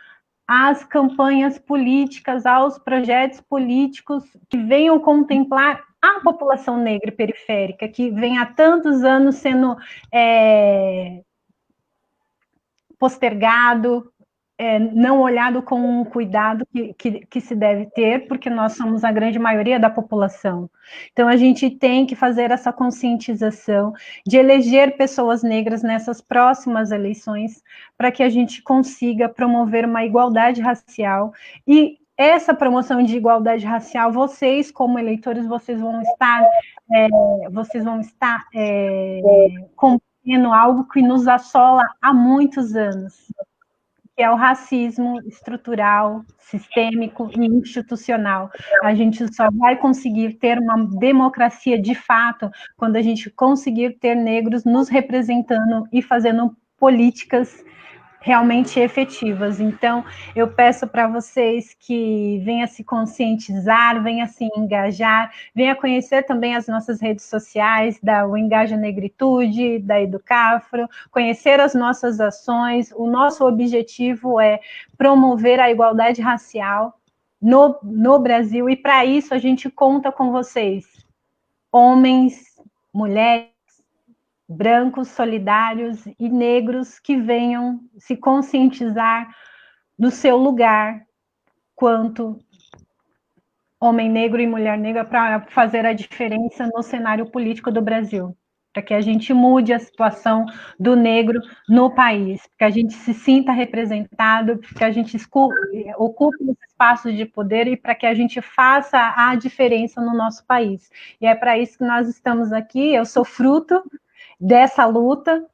às campanhas políticas, aos projetos políticos que venham contemplar a população negra e periférica, que vem há tantos anos sendo postergado, não olhado com o cuidado que se deve ter, porque nós somos a grande maioria da população. Então, a gente tem que fazer essa conscientização de eleger pessoas negras nessas próximas eleições, para que a gente consiga promover uma igualdade racial. E essa promoção de igualdade racial, vocês, como eleitores, vocês vão estar combatendo algo que nos assola há muitos anos, que é o racismo estrutural, sistêmico e institucional. A gente só vai conseguir ter uma democracia de fato quando a gente conseguir ter negros nos representando e fazendo políticas realmente efetivas. Então, eu peço para vocês que venham se conscientizar, venham se engajar, venham conhecer também as nossas redes sociais, da O Engaja Negritude, da Educafro, conhecer as nossas ações. O nosso objetivo é promover a igualdade racial no Brasil, e para isso a gente conta com vocês, homens, mulheres, brancos, solidários e negros, que venham se conscientizar do seu lugar quanto homem negro e mulher negra para fazer a diferença no cenário político do Brasil, para que a gente mude a situação do negro no país, para que a gente se sinta representado, para que a gente ocupe os espaços de poder e para que a gente faça a diferença no nosso país. E é para isso que nós estamos aqui. Eu sou fruto dessa luta.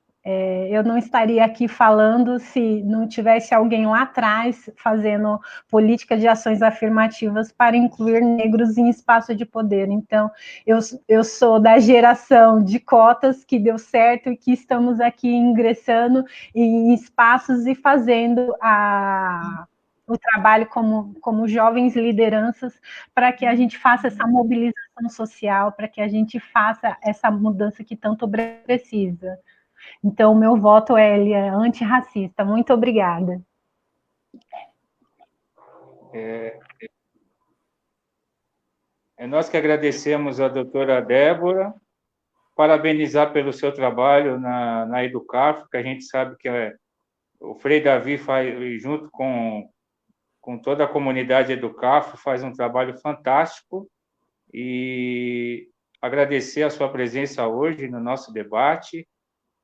Eu não estaria aqui falando se não tivesse alguém lá atrás fazendo política de ações afirmativas para incluir negros em espaço de poder. Então, eu sou da geração de cotas que deu certo e que estamos aqui ingressando em espaços e fazendo o trabalho como jovens lideranças, para que a gente faça essa mobilização social, para que a gente faça essa mudança que tanto precisa. Então, o meu voto é antirracista. Muito obrigada. Nós que agradecemos a doutora Débora, parabenizar pelo seu trabalho na Educafro, que a gente sabe que o Frei Davi faz, junto com toda a comunidade Educafro, faz um trabalho fantástico, e agradecer a sua presença hoje no nosso debate.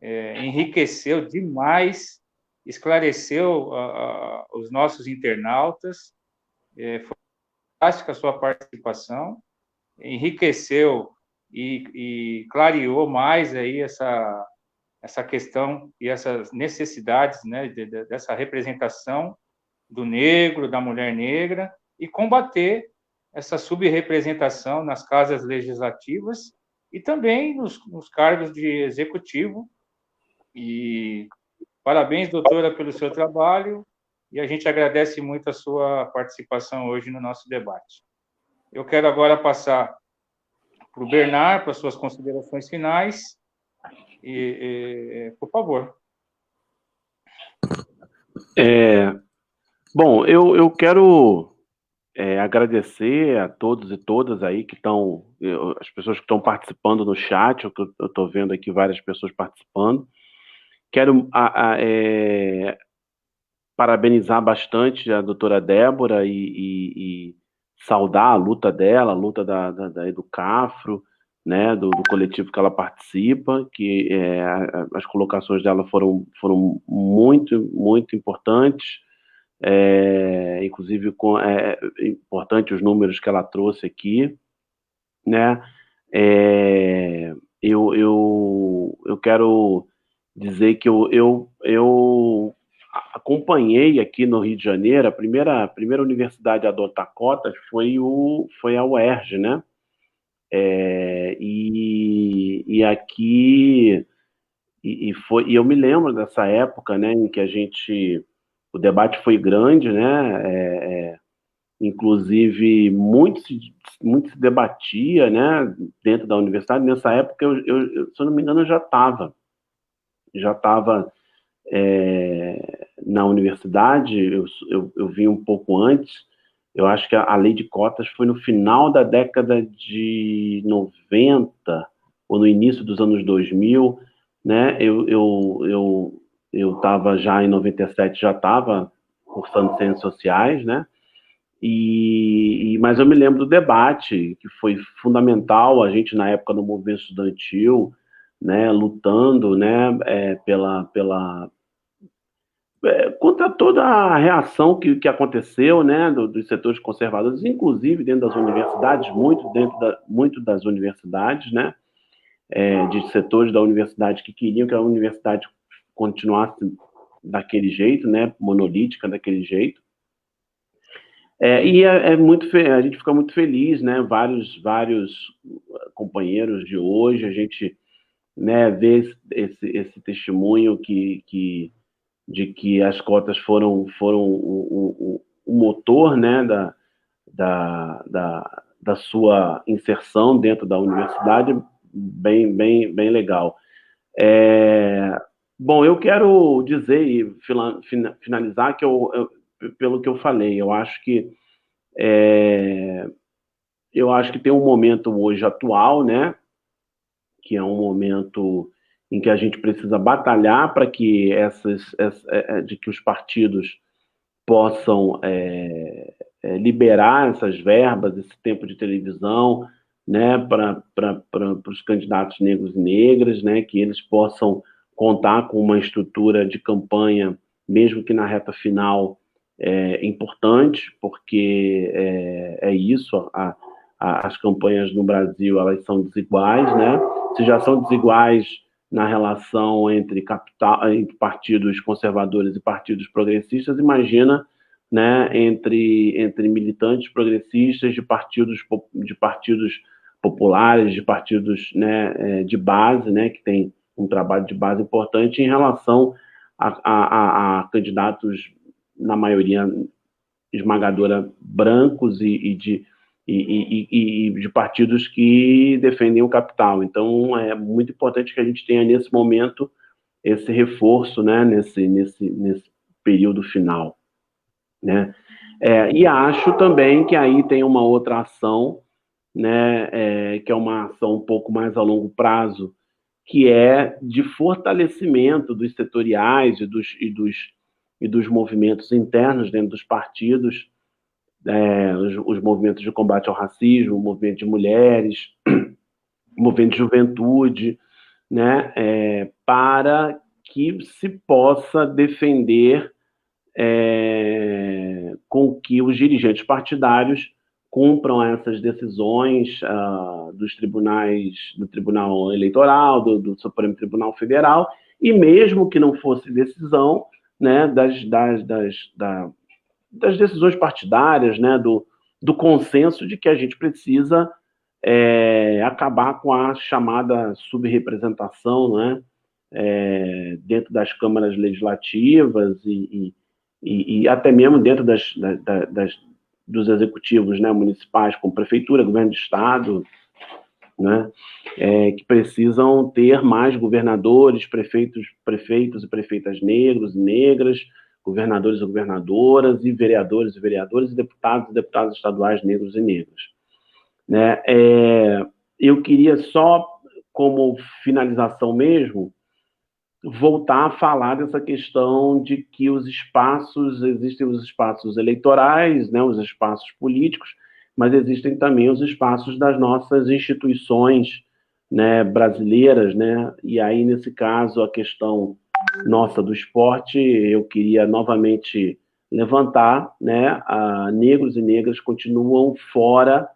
Enriqueceu demais, esclareceu os nossos internautas, foi fantástica a sua participação, enriqueceu e clareou mais aí essa questão e essas necessidades, né, dessa representação do negro, da mulher negra, e combater essa subrepresentação nas casas legislativas e também nos cargos de executivo. E parabéns, doutora, pelo seu trabalho, e a gente agradece muito a sua participação hoje no nosso debate. Eu quero agora passar para o Bernard, para as suas considerações finais, por favor. Bom, eu quero agradecer a todos e todas aí que estão, as pessoas que estão participando no chat. Eu estou vendo aqui várias pessoas participando. Quero parabenizar bastante a doutora Débora e saudar a luta dela, a luta da Educafro, né, do coletivo que ela participa, que as colocações dela foram muito, muito importantes. Inclusive importante os números que ela trouxe aqui, né? Eu quero dizer que eu acompanhei aqui no Rio de Janeiro a primeira universidade a adotar cotas foi a UERJ, né? E aqui eu me lembro dessa época, né, em que o debate foi grande, né? Inclusive muito se debatia, né, dentro da universidade. Nessa época eu se eu não me engano, eu já estava na universidade, eu vim um pouco antes. Eu acho que a lei de cotas foi no final da década de 90, ou no início dos anos 2000, né? Eu estava já em 97, já estava cursando Ciências Sociais, né? Mas eu me lembro do debate, que foi fundamental, a gente na época no movimento estudantil, né, lutando, né, contra toda a reação que aconteceu, né, dos setores conservadores, inclusive dentro das universidades, muito das universidades, né, de setores da universidade que queriam que a universidade continuasse daquele jeito, né, monolítica daquele jeito. A gente fica muito feliz, né, vários companheiros de hoje, a gente, né, vê esse testemunho de que as cotas foram o motor, né, da sua inserção dentro da universidade, bem legal. Bom, eu quero dizer e finalizar que pelo que eu falei, eu acho que tem um momento hoje atual, né, que é um momento em que a gente precisa batalhar para que de que os partidos possam liberar essas verbas, esse tempo de televisão, né, para os candidatos negros e negras, né, que eles possam contar com uma estrutura de campanha, mesmo que na reta final, importante, porque é isso, as campanhas no Brasil, elas são desiguais, né? Se já são desiguais na relação entre partidos conservadores e partidos progressistas, imagina, né, entre militantes progressistas de partidos populares, de partidos, né, de base, né, que tem um trabalho de base importante em relação a candidatos, na maioria esmagadora, brancos e de partidos que defendem o capital. Então, é muito importante que a gente tenha, nesse momento, esse reforço, né, nesse período final, né? E acho também que aí tem uma outra ação, né, que é uma ação um pouco mais a longo prazo, que é de fortalecimento dos setoriais e dos movimentos internos dentro dos partidos, os movimentos de combate ao racismo, o movimento de mulheres, o movimento de juventude, né, para que se possa defender com que os dirigentes partidários cumpram essas decisões dos tribunais, do Tribunal Eleitoral, do Supremo Tribunal Federal, e mesmo que não fosse decisão, né, das decisões partidárias, né, do consenso de que a gente precisa acabar com a chamada subrepresentação, né, dentro das câmaras legislativas e até mesmo dentro dos executivos, né, municipais, como prefeitura, governo de estado, né, que precisam ter mais governadores, prefeitos e prefeitas negros e negras, governadores e governadoras, e vereadores e deputados estaduais negros e negras, né? Eu queria só, como finalização mesmo, voltar a falar dessa questão de que existem os espaços eleitorais, né, os espaços políticos, mas existem também os espaços das nossas instituições, né, brasileiras, né? E aí, nesse caso, a questão nossa do esporte, eu queria novamente levantar, né, negros e negras continuam fora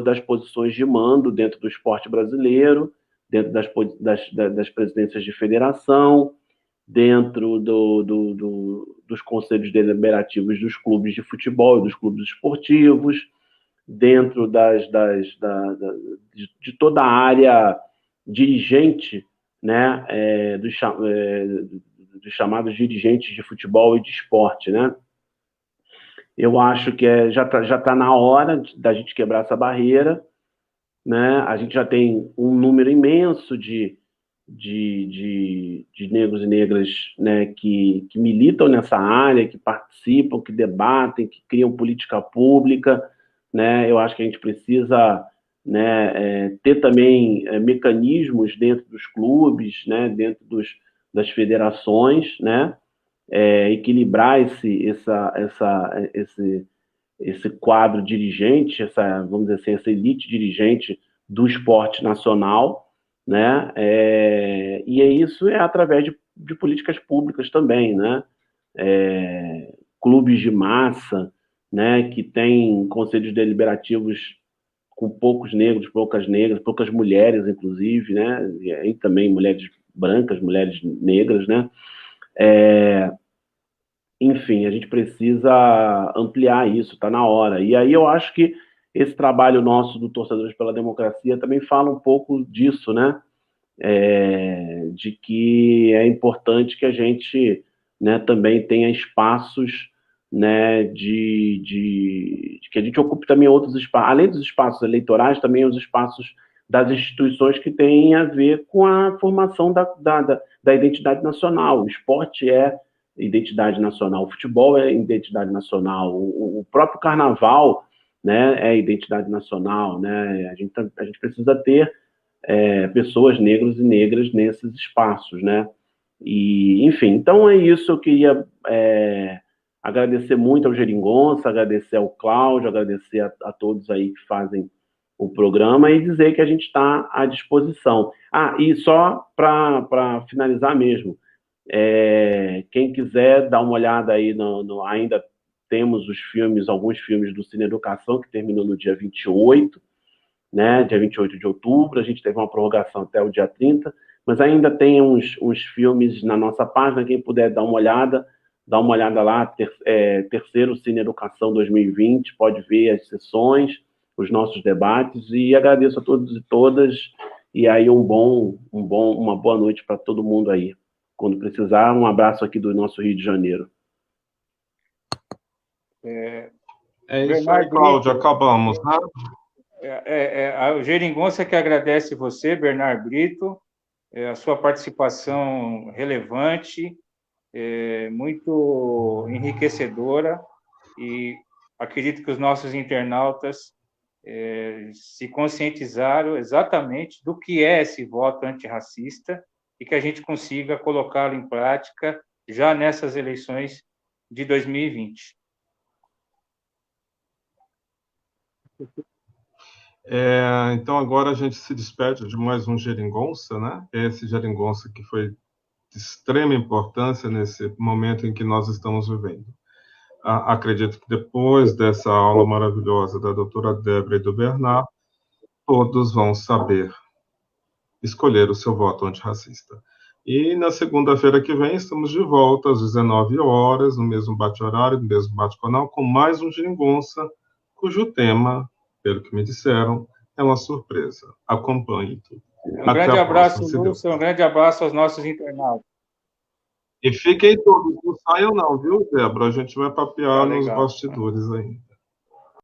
das posições de mando dentro do esporte brasileiro, dentro das presidências de federação, dentro dos conselhos deliberativos dos clubes de futebol e dos clubes esportivos, dentro de toda a área dirigente, né, dos chamados dirigentes de futebol e de esporte, né? Eu acho que já tá na hora da gente quebrar essa barreira, né? A gente já tem um número imenso de de negros e negras, né, que militam nessa área, que participam, que debatem, que criam política pública, né? Eu acho que a gente precisa, né, ter também mecanismos dentro dos clubes, né, dentro das federações, né, equilibrar esse quadro dirigente, vamos dizer assim, essa elite dirigente do esporte nacional, né? E isso através de políticas públicas também, né? Clubes de massa, né? Que tem conselhos deliberativos com poucos negros, poucas negras, poucas mulheres, inclusive, né? E aí também mulheres brancas, mulheres negras, né? Enfim, a gente precisa ampliar isso, está na hora. E aí eu acho que esse trabalho nosso do Torcedores pela Democracia também fala um pouco disso, né? De que é importante que a gente, né, também tenha espaços, né, de que a gente ocupe também outros espaços, além dos espaços eleitorais, também os espaços das instituições que têm a ver com a formação da identidade nacional. O esporte é identidade nacional, o futebol é identidade nacional, o próprio carnaval, né, é identidade nacional, né? A gente precisa ter pessoas negras e negras nesses espaços, né? E, enfim, então é isso. Eu queria agradecer muito ao Geringonça, agradecer ao Cláudio, agradecer a todos aí que fazem o programa e dizer que a gente está à disposição. E só para finalizar mesmo, quem quiser dar uma olhada aí, ainda temos alguns filmes do Cine Educação, que terminou no dia 28, né, dia 28 de outubro, a gente teve uma prorrogação até o dia 30, mas ainda tem uns filmes na nossa página, quem puder dar uma olhada lá, terceiro Cine Educação 2020, pode ver as sessões, os nossos debates, e agradeço a todos e todas, e aí uma boa noite para todo mundo aí. Quando precisar, um abraço aqui do nosso Rio de Janeiro. Isso aí, Cláudio, acabamos, né? O Geringonça que agradece você, Bernardo Brito, a sua participação relevante, muito enriquecedora, e acredito que os nossos internautas se conscientizaram exatamente do que é esse voto antirracista e que a gente consiga colocá-lo em prática já nessas eleições de 2020. Então, agora a gente se despede de mais um Geringonça, né? Esse Geringonça que foi de extrema importância nesse momento em que nós estamos vivendo. Acredito que depois dessa aula maravilhosa da doutora Débora e do Bernard, todos vão saber escolher o seu voto antirracista. E na segunda-feira que vem, estamos de volta às 19 horas, no mesmo bate-horário, no mesmo bate-canal, com mais um Geringonça, cujo tema, pelo que me disseram, é uma surpresa. Acompanhe tudo. Um grande abraço, Lúcio, um grande abraço aos nossos internautas. E fiquem todos, não saiam não, viu, Débora? A gente vai papear nos bastidores ainda.